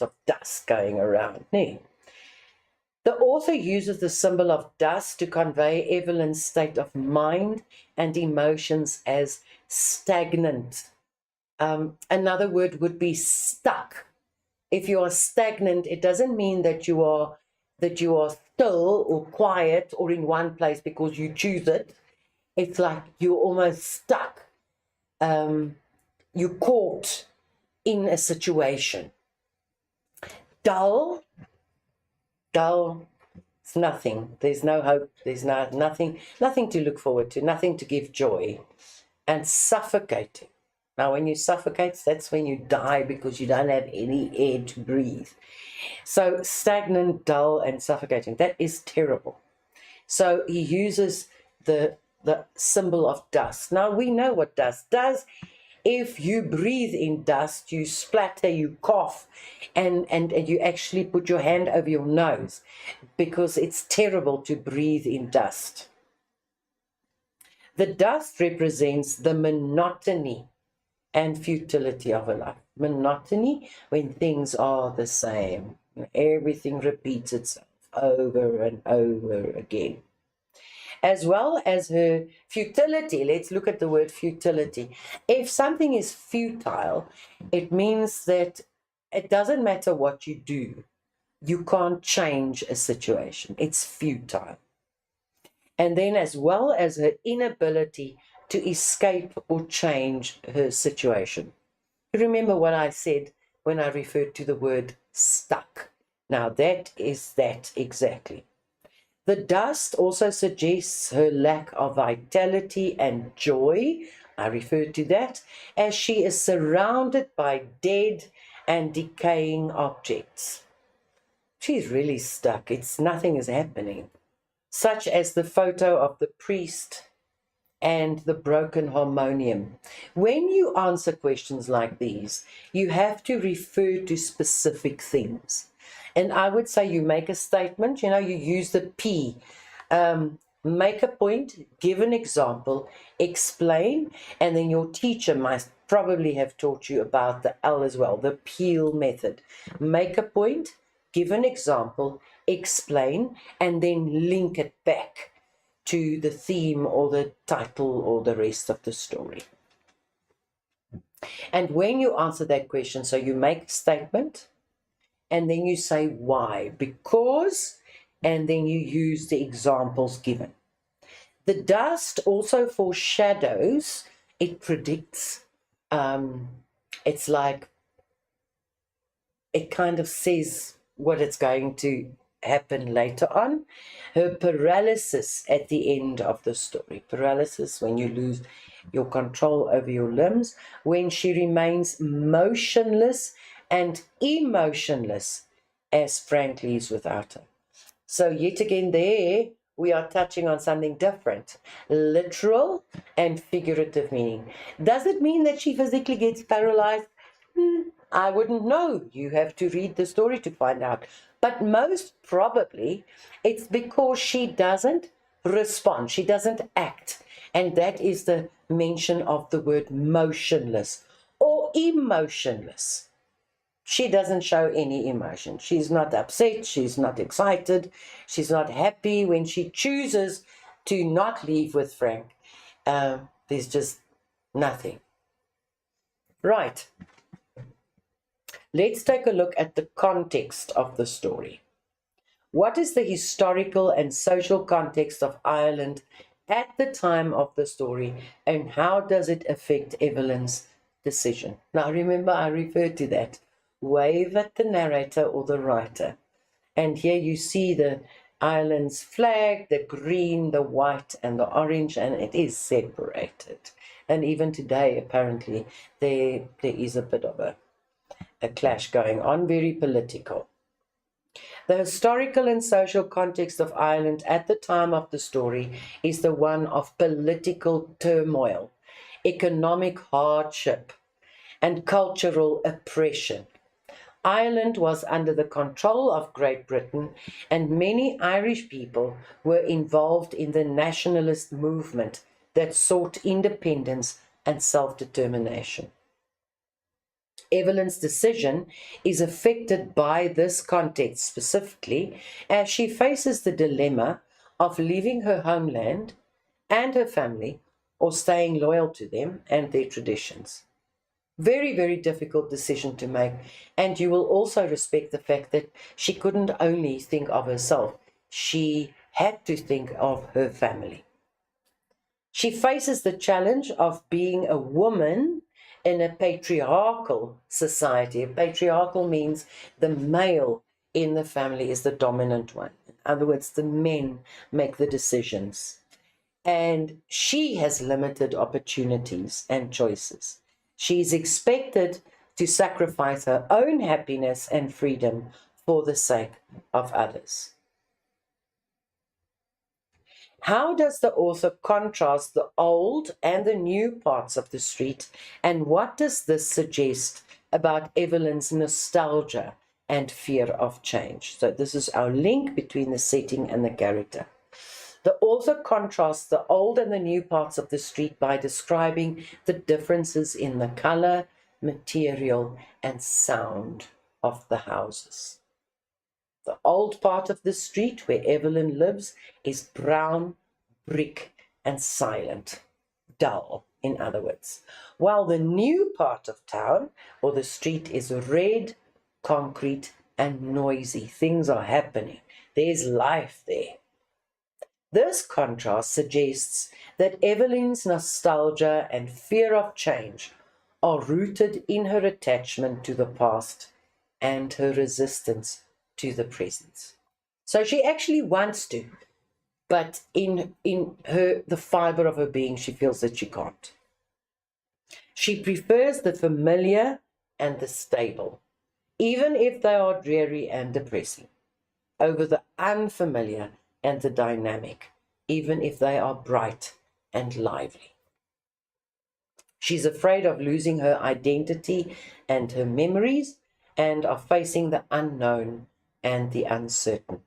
of dust going around. The author uses the symbol of dust to convey Evelyn's state of mind and emotions as stagnant. Another word would be stuck. If you are stagnant, it doesn't mean that you are still or quiet or in one place because you choose it. It's like you're almost stuck. You're caught in a situation. Dull, it's nothing. There's no hope. There's nothing to look forward to, nothing to give joy. And suffocating. Now, when you suffocate, that's when you die because you don't have any air to breathe. So stagnant, dull, and suffocating, that is terrible. So he uses the symbol of dust. Now, we know what dust does. If you breathe in dust, you splatter, you cough, and you actually put your hand over your nose because it's terrible to breathe in dust. The dust represents the monotony and futility of a life. Monotony, when things are the same. Everything repeats itself over and over again. As well as her futility. Let's look at the word futility. If something is futile, it means that it doesn't matter what you do. You can't change a situation. It's futile. And then as well as her inability to escape or change her situation. Remember what I said when I referred to the word stuck. Now that is that exactly. The dust also suggests her lack of vitality and joy. I referred to that, as she is surrounded by dead and decaying objects. She's really stuck. Nothing is happening. Such as the photo of the priest and the broken harmonium. When you answer questions like these, you have to refer to specific things. And I would say you make a statement, you use the P. Make a point, give an example, explain, and then your teacher might probably have taught you about the L as well, the Peel method. Make a point, give an example, explain, and then link it back to the theme or the title or the rest of the story. And when you answer that question, so you make a statement, and then you say why, because, and then you use the examples given. The dust also foreshadows, it predicts, it's like, it kind of says what it's going to happen later on. Her paralysis at the end of the story. Paralysis, when you lose your control over your limbs, when she remains motionless and emotionless as Frank leaves without her. So yet again there, we are touching on something different. Literal and figurative meaning. Does it mean that she physically gets paralyzed? I wouldn't know. You have to read the story to find out. But most probably, it's because she doesn't respond. She doesn't act. And that is the mention of the word motionless or emotionless. She doesn't show any emotion. She's not upset. She's not excited. She's not happy when she chooses to not leave with Frank. There's just nothing. Right. Let's take a look at the context of the story. What is the historical and social context of Ireland at the time of the story, and how does it affect Evelyn's decision? Now remember, I referred to that. Wave at the narrator or the writer. And here you see the island's flag, the green, the white, and the orange, and it is separated. And even today, apparently, there is a bit of a clash going on, very political. The historical and social context of Ireland at the time of the story is the one of political turmoil, economic hardship, and cultural oppression. Ireland was under the control of Great Britain, and many Irish people were involved in the nationalist movement that sought independence and self-determination. Evelyn's decision is affected by this context specifically as she faces the dilemma of leaving her homeland and her family or staying loyal to them and their traditions. Very, very difficult decision to make. And you will also respect the fact that she couldn't only think of herself, she had to think of her family. She faces the challenge of being a woman in a patriarchal society. Patriarchal means the male in the family is the dominant one. In other words, the men make the decisions. And she has limited opportunities and choices. She is expected to sacrifice her own happiness and freedom for the sake of others. How does the author contrast the old and the new parts of the street, and what does this suggest about Evelyn's nostalgia and fear of change? So this is our link between the setting and the character. The author contrasts the old and the new parts of the street by describing the differences in the color, material, and sound of the houses. The old part of the street where Evelyn lives is brown, brick, and silent, dull, in other words. While the new part of town or the street is red, concrete, and noisy. Things are happening. There's life there. This contrast suggests that Evelyn's nostalgia and fear of change are rooted in her attachment to the past and her resistance to the present. So she actually wants to, but in the fiber of her being, she feels that she can't. She prefers the familiar and the stable, even if they are dreary and depressing, over the unfamiliar and the dynamic, even if they are bright and lively. She's afraid of losing her identity and her memories, and of facing the unknown and the uncertain.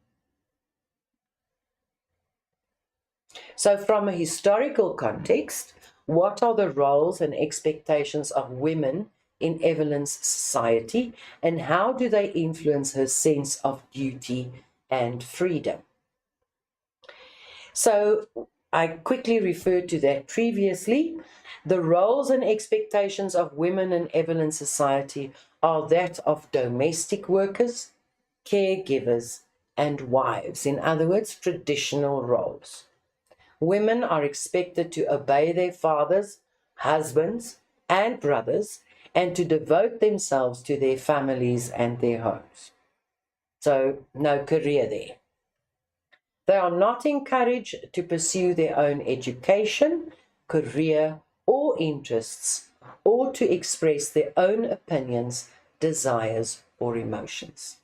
So from a historical context, what are the roles and expectations of women in Evelyn's society, and how do they influence her sense of duty and freedom? So I quickly referred to that previously. The roles and expectations of women in Evelyn's society are that of domestic workers, caregivers, and wives. In other words, traditional roles. Women are expected to obey their fathers, husbands, and brothers, and to devote themselves to their families and their homes. So no career there. They are not encouraged to pursue their own education, career, or interests, or to express their own opinions, desires, or emotions.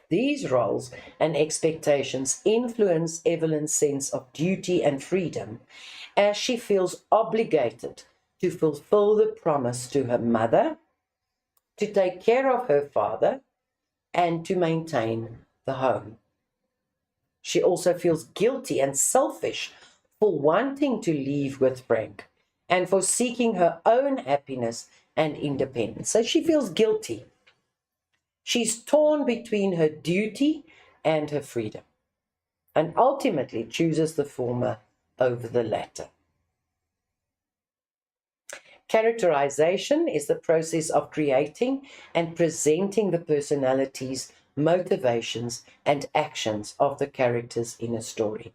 These roles and expectations influence Evelyn's sense of duty and freedom, as she feels obligated to fulfill the promise to her mother, to take care of her father, and to maintain the home. She also feels guilty and selfish for wanting to leave with Frank and for seeking her own happiness and independence. So she feels guilty. She's torn between her duty and her freedom, and ultimately chooses the former over the latter. Characterization is the process of creating and presenting the personalities, motivations, and actions of the characters in a story.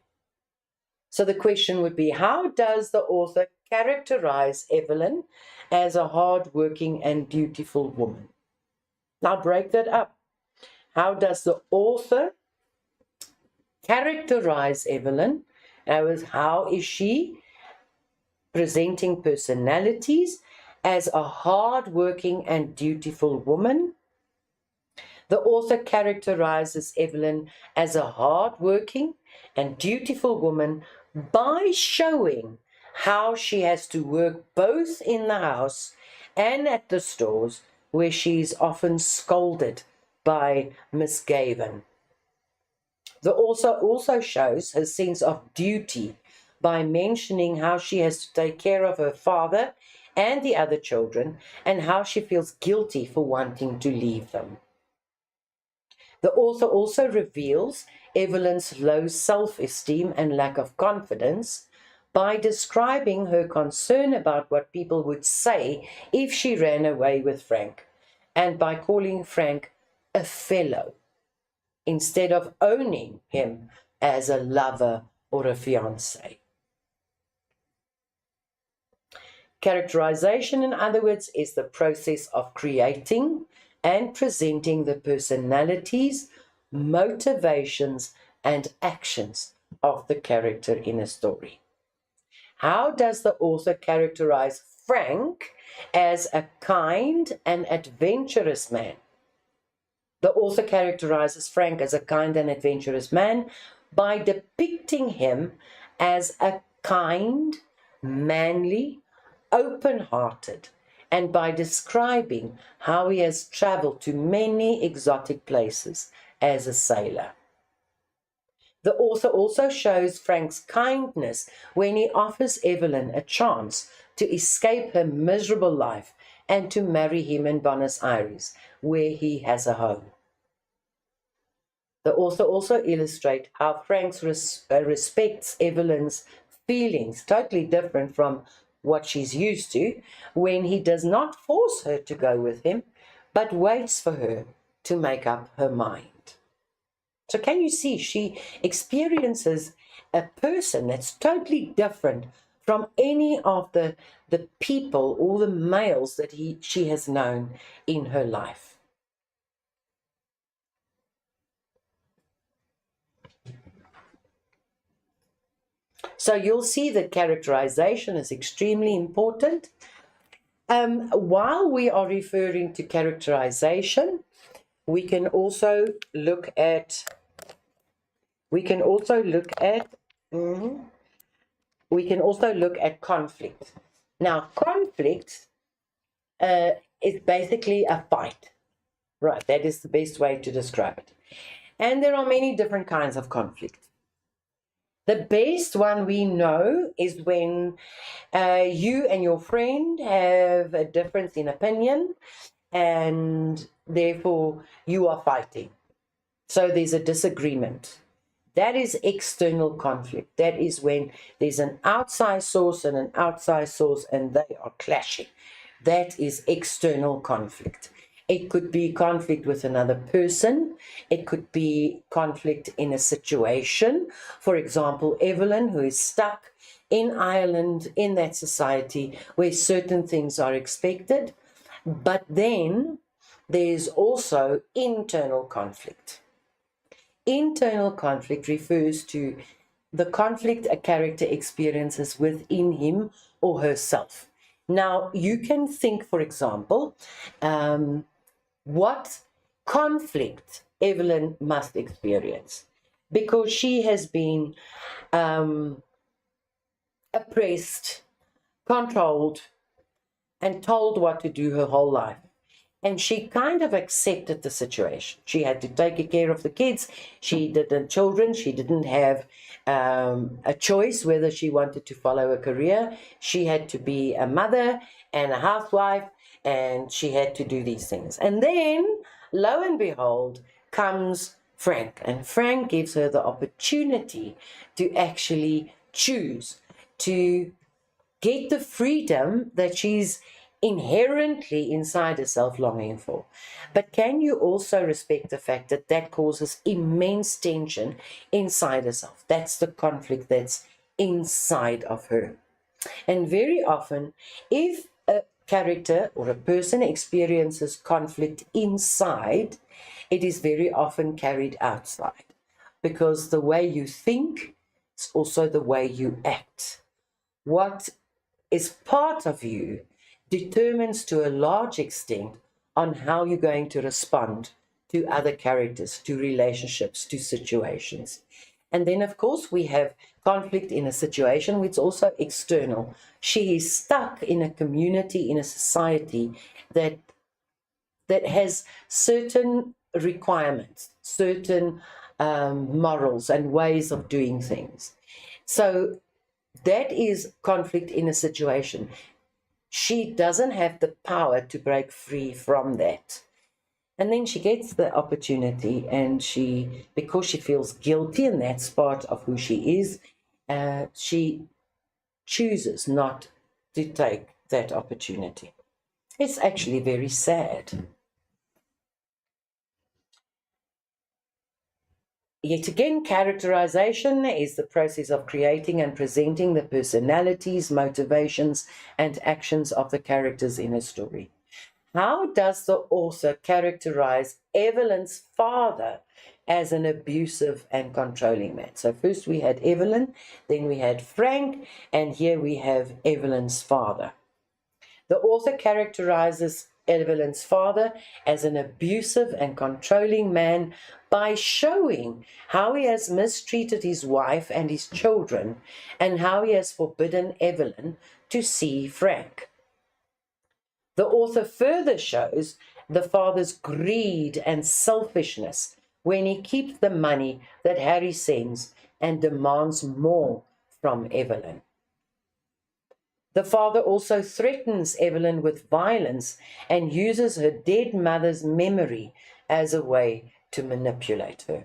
So the question would be, how does the author characterize Evelyn as a hard-working and dutiful woman? Now break that up. How does the author characterize Evelyn? How is she presenting personalities as a hard-working and dutiful woman? The author characterizes Evelyn as a hard-working and dutiful woman by showing how she has to work both in the house and at the stores, where she is often scolded by Miss Gavin. The author also shows her sense of duty by mentioning how she has to take care of her father and the other children, and how she feels guilty for wanting to leave them. The author also reveals Evelyn's low self-esteem and lack of confidence by describing her concern about what people would say if she ran away with Frank, and by calling Frank a fellow, instead of owning him as a lover or a fiancé. Characterization, in other words, is the process of creating and presenting the personalities, motivations, and actions of the character in a story. How does the author characterize Frank as a kind and adventurous man? The author characterizes Frank as a kind and adventurous man by depicting him as a kind, manly, open-hearted, and by describing how he has traveled to many exotic places as a sailor. The author also shows Frank's kindness when he offers Evelyn a chance to escape her miserable life and to marry him in Buenos Aires, where he has a home. The author also illustrates how Frank respects Evelyn's feelings, totally different from what she's used to, when he does not force her to go with him, but waits for her to make up her mind. So can you see, she experiences a person that's totally different from any of the people or the males that she has known in her life. So you'll see that characterization is extremely important. While we are referring to characterization, we can also look at conflict. Now, conflict is basically a fight, right? That is the best way to describe it. And there are many different kinds of conflict. The best one we know is when you and your friend have a difference in opinion, and therefore you are fighting. So there's a disagreement. That is external conflict. That is when there's an outside source and an outside source and they are clashing. That is external conflict. It could be conflict with another person. It could be conflict in a situation. For example, Evelyn, who is stuck in Ireland, in that society where certain things are expected. But then there's also internal conflict. Internal conflict refers to the conflict a character experiences within him or herself. Now, you can think, for example, what conflict Evelyn must experience, because she has been oppressed, controlled, and told what to do her whole life. And she kind of accepted the situation. She had to take care of the kids. She did the children. She didn't have a choice whether she wanted to follow a career. She had to be a mother and a housewife, and she had to do these things. And then, lo and behold, comes Frank. And Frank gives her the opportunity to actually choose, to get the freedom that she's inherently inside herself longing for. But can you also respect the fact that that causes immense tension inside herself? That's the conflict that's inside of her. And very often, if a character or a person experiences conflict inside, it is very often carried outside, because the way you think is also the way you act. What is part of you determines to a large extent on how you're going to respond to other characters, to relationships, to situations. And then, of course, we have conflict in a situation which is also external. She is stuck in a community, in a society that has certain requirements, certain morals and ways of doing things. So that is conflict in a situation. She doesn't have the power to break free from that. And then she gets the opportunity, and because she feels guilty, and that's part of who she is, she chooses not to take that opportunity. It's actually very sad. Yet again, characterization is the process of creating and presenting the personalities, motivations, and actions of the characters in a story. How does the author characterize Evelyn's father as an abusive and controlling man? So first we had Evelyn, then we had Frank, and here we have Evelyn's father. The author characterizes Evelyn's father as an abusive and controlling man by showing how he has mistreated his wife and his children, and how he has forbidden Evelyn to see Frank. The author further shows the father's greed and selfishness when he keeps the money that Harry sends and demands more from Evelyn. The father also threatens Evelyn with violence and uses her dead mother's memory as a way to manipulate her.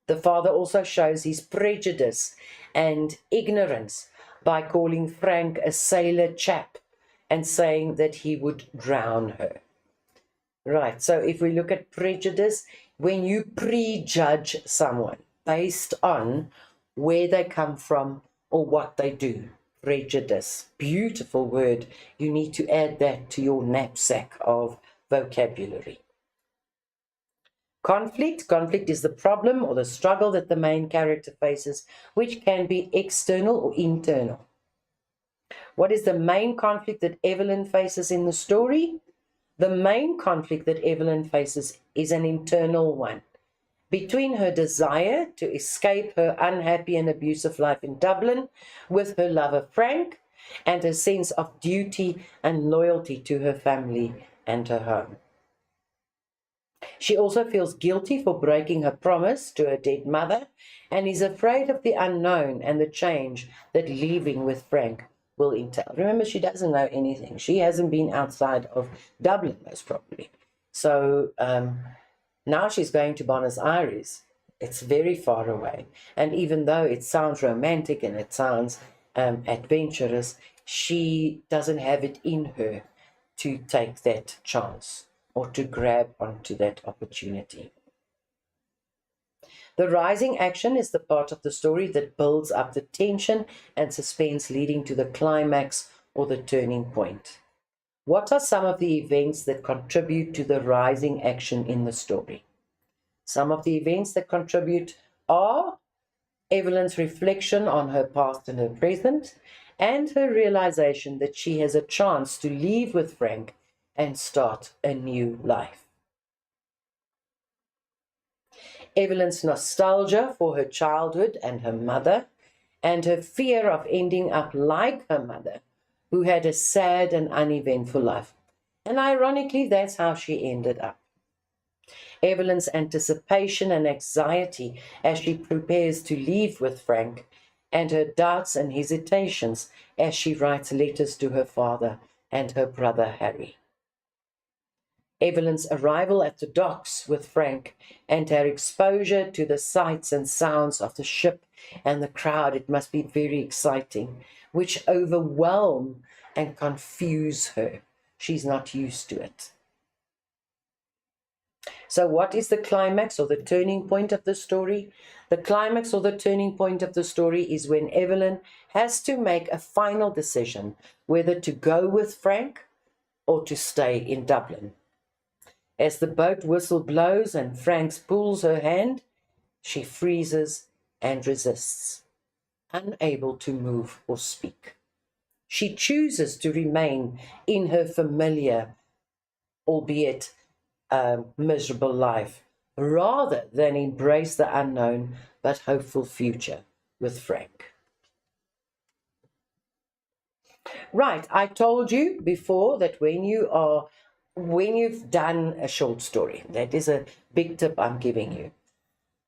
The father also shows his prejudice and ignorance by calling Frank a sailor chap and saying that he would drown her. Right, so if we look at prejudice, when you prejudge someone based on where they come from or what they do, prejudice, beautiful word. You need to add that to your knapsack of vocabulary. Conflict is the problem or the struggle that the main character faces, which can be external or internal. What is the main conflict that Evelyn faces in the story? The main conflict that Evelyn faces is an internal one, between her desire to escape her unhappy and abusive life in Dublin with her lover Frank, and her sense of duty and loyalty to her family and her home. She also feels guilty for breaking her promise to her dead mother, and is afraid of the unknown and the change that leaving with Frank will entail. Remember, she doesn't know anything. She hasn't been outside of Dublin, most probably. So now she's going to Buenos Aires. It's very far away. And even though it sounds romantic and it sounds adventurous, she doesn't have it in her to take that chance or to grab onto that opportunity. The rising action is the part of the story that builds up the tension and suspense leading to the climax or the turning point. What are some of the events that contribute to the rising action in the story? Some of the events that contribute are Evelyn's reflection on her past and her present, and her realization that she has a chance to leave with Frank and start a new life. Evelyn's nostalgia for her childhood and her mother, and her fear of ending up like her mother, who had a sad and uneventful life. And ironically, that's how she ended up. Evelyn's anticipation and anxiety as she prepares to leave with Frank, and her doubts and hesitations as she writes letters to her father and her brother Harry. Evelyn's arrival at the docks with Frank and her exposure to the sights and sounds of the ship and the crowd, it must be very exciting, which overwhelm and confuse her. She's not used to it. So what is the climax or the turning point of the story? The climax or the turning point of the story is when Evelyn has to make a final decision whether to go with Frank or to stay in Dublin. As the boat whistle blows and Frank pulls her hand, she freezes and resists, unable to move or speak. She chooses to remain in her familiar, albeit miserable life, rather than embrace the unknown but hopeful future with Frank. Right, I told you before that when you've done a short story, that is a big tip I'm giving you.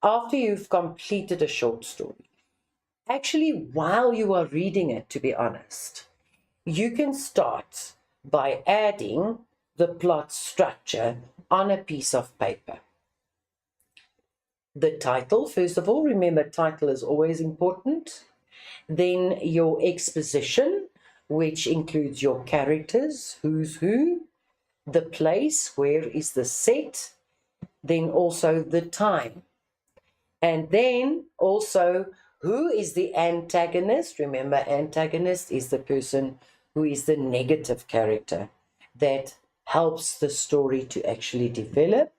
After you've completed a short story, actually while you are reading it, to be honest, you can start by adding the plot structure on a piece of paper. The title, first of all, remember title is always important. Then your exposition, which includes your characters, who's who, the place, where is the set, then also the time. And then also who is the antagonist. Remember, antagonist is the person who is the negative character that helps the story to actually develop.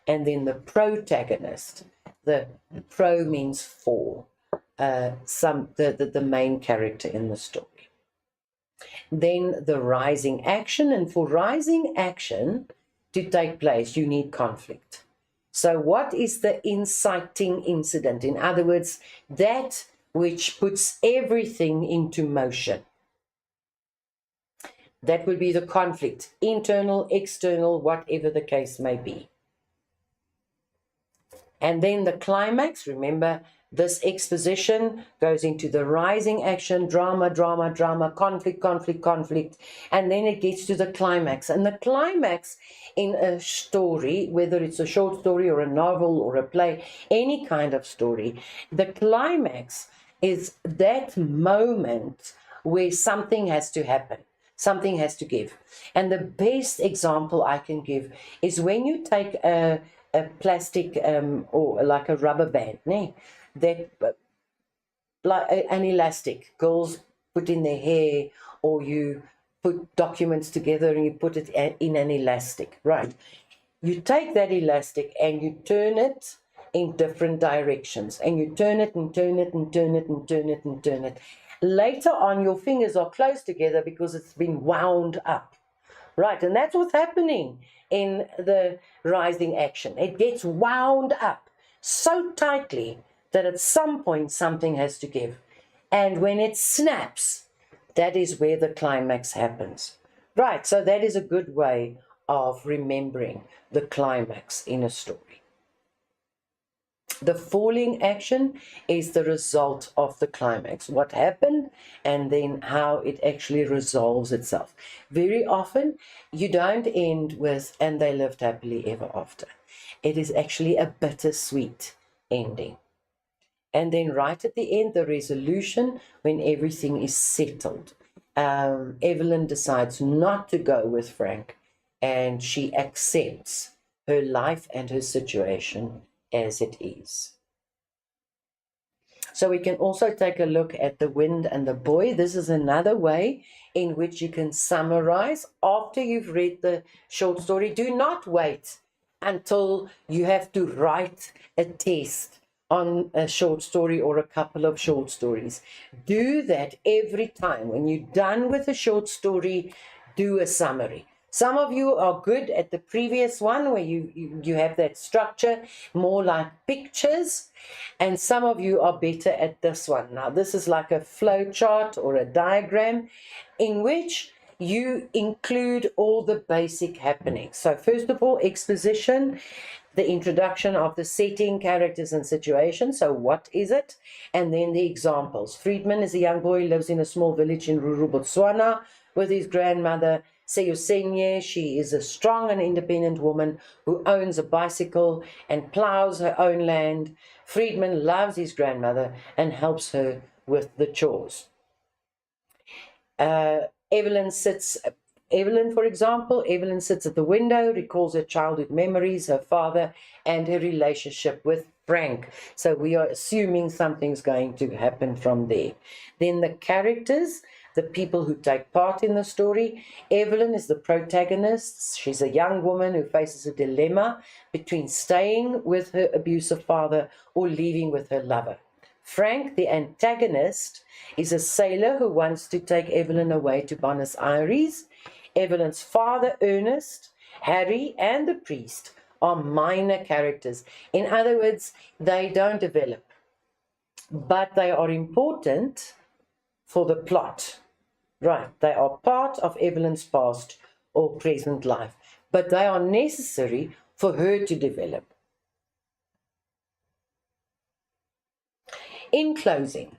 And then the protagonist. The pro means for the main character in the story. Then the rising action, and for rising action to take place, you need conflict. So what is the inciting incident? In other words, that which puts everything into motion. That would be the conflict, internal, external, whatever the case may be. And then the climax, remember, this exposition goes into the rising action, drama, drama, drama, conflict, conflict, conflict, and then it gets to the climax. And the climax in a story, whether it's a short story or a novel or a play, any kind of story, the climax is that moment where something has to happen, something has to give. And the best example I can give is when you take a plastic or like a rubber band, that like an elastic girls put in their hair, or you put documents together and you put it in an elastic, right? You take that elastic and you turn it in different directions, and you turn it and turn it and turn it and turn it and turn it. Later on, your fingers are close together because it's been wound up, right? And that's what's happening in the rising action. It gets wound up so tightly that at some point something has to give. And when it snaps, that is where the climax happens. Right, so that is a good way of remembering the climax in a story. The falling action is the result of the climax, what happened, and then how it actually resolves itself. Very often, you don't end with, and they lived happily ever after. It is actually a bittersweet ending. And then right at the end, the resolution, when everything is settled. Evelyn decides not to go with Frank, and she accepts her life and her situation as it is. So we can also take a look at The Wind and the Boy. This is another way in which you can summarize after you've read the short story. Do not wait until you have to write a test on a short story or a couple of short stories. Do that every time. When you're done with a short story, do a summary. Some of you are good at the previous one where you have that structure, more like pictures, and some of you are better at this one. Now, this is like a flow chart or a diagram in which you include all the basic happenings. So first of all, exposition, the introduction of the setting, characters, and situations. So what is it? And then the examples. Friedman is a young boy who lives in a small village in rural Botswana with his grandmother, Seyosenye. She is a strong and independent woman who owns a bicycle and plows her own land. Friedman loves his grandmother and helps her with the chores. Evelyn sits Evelyn, for example, Evelyn sits at the window, recalls her childhood memories, her father, and her relationship with Frank. So we are assuming something's going to happen from there. Then the characters, the people who take part in the story. Evelyn is the protagonist. She's a young woman who faces a dilemma between staying with her abusive father or leaving with her lover. Frank, the antagonist, is a sailor who wants to take Evelyn away to Buenos Aires. Evelyn's father, Ernest, Harry, and the priest are minor characters. In other words, they don't develop, but they are important for the plot. Right, they are part of Evelyn's past or present life, but they are necessary for her to develop. In closing,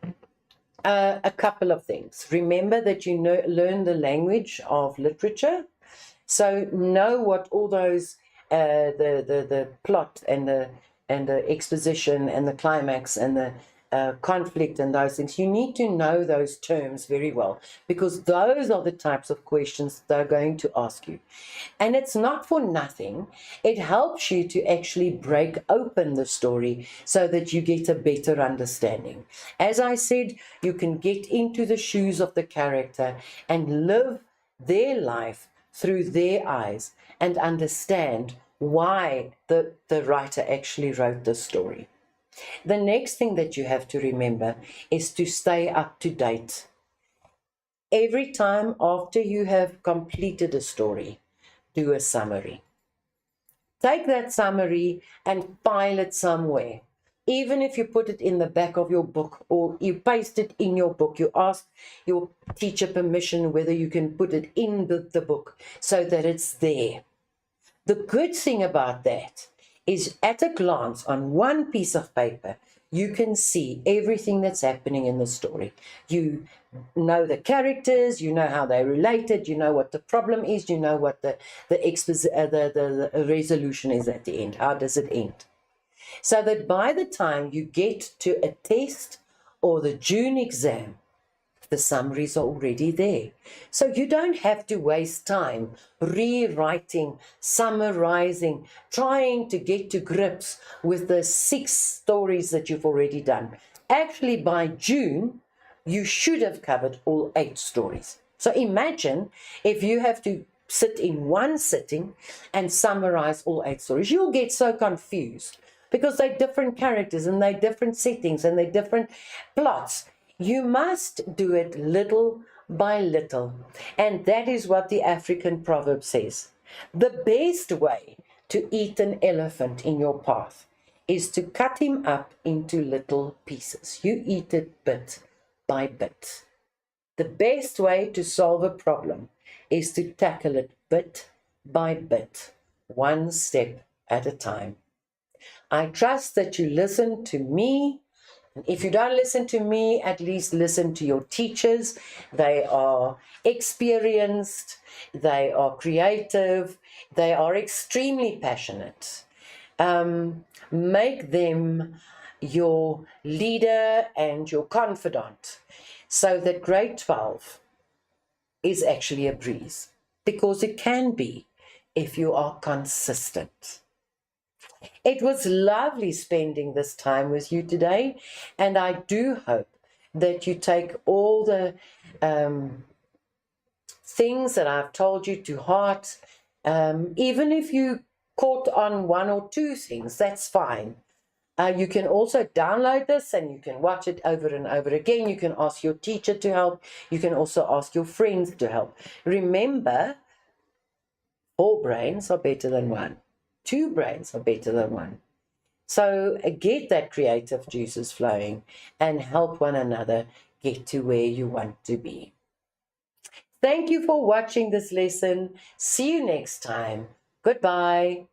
a couple of things. Remember that you learn the language of literature, so know what all those the plot and the exposition and the climax and the conflict and those things. You need to know those terms very well, because those are the types of questions they're going to ask you. And it's not for nothing. It helps you to actually break open the story so that you get a better understanding. As I said, you can get into the shoes of the character and live their life through their eyes and understand why the writer actually wrote the story. The next thing that you have to remember is to stay up to date. Every time after you have completed a story, do a summary. Take that summary and file it somewhere. Even if you put it in the back of your book or you paste it in your book, you ask your teacher permission whether you can put it in the book so that it's there. The good thing about that is at a glance on one piece of paper, you can see everything that's happening in the story. You know the characters, you know how they're related, you know what the problem is, you know what the resolution is at the end. How does it end? So that by the time you get to a test or the June exam, the summaries are already there. So you don't have to waste time rewriting, summarizing, trying to get to grips with the 6 stories that you've already done. Actually, by June, you should have covered all 8 stories. So imagine if you have to sit in one sitting and summarize all 8 stories. You'll get so confused because they're different characters and they're different settings and they're different plots. You must do it little by little. And that is what the African proverb says. The best way to eat an elephant in your path is to cut him up into little pieces. You eat it bit by bit. The best way to solve a problem is to tackle it bit by bit, one step at a time. I trust that you listen to me. If you don't listen to me, at least listen to your teachers. They are experienced, they are creative, they are extremely passionate. Make them your leader and your confidant so that grade 12 is actually a breeze, because it can be if you are consistent. It was lovely spending this time with you today, and I do hope that you take all the things that I've told you to heart. Even if you caught on 1 or 2 things, that's fine. You can also download this and you can watch it over and over again. You can ask your teacher to help. You can also ask your friends to help. Remember, 4 brains are better than 1. 2 brains are better than 1. So get that creative juices flowing and help one another get to where you want to be. Thank you for watching this lesson. See you next time. Goodbye.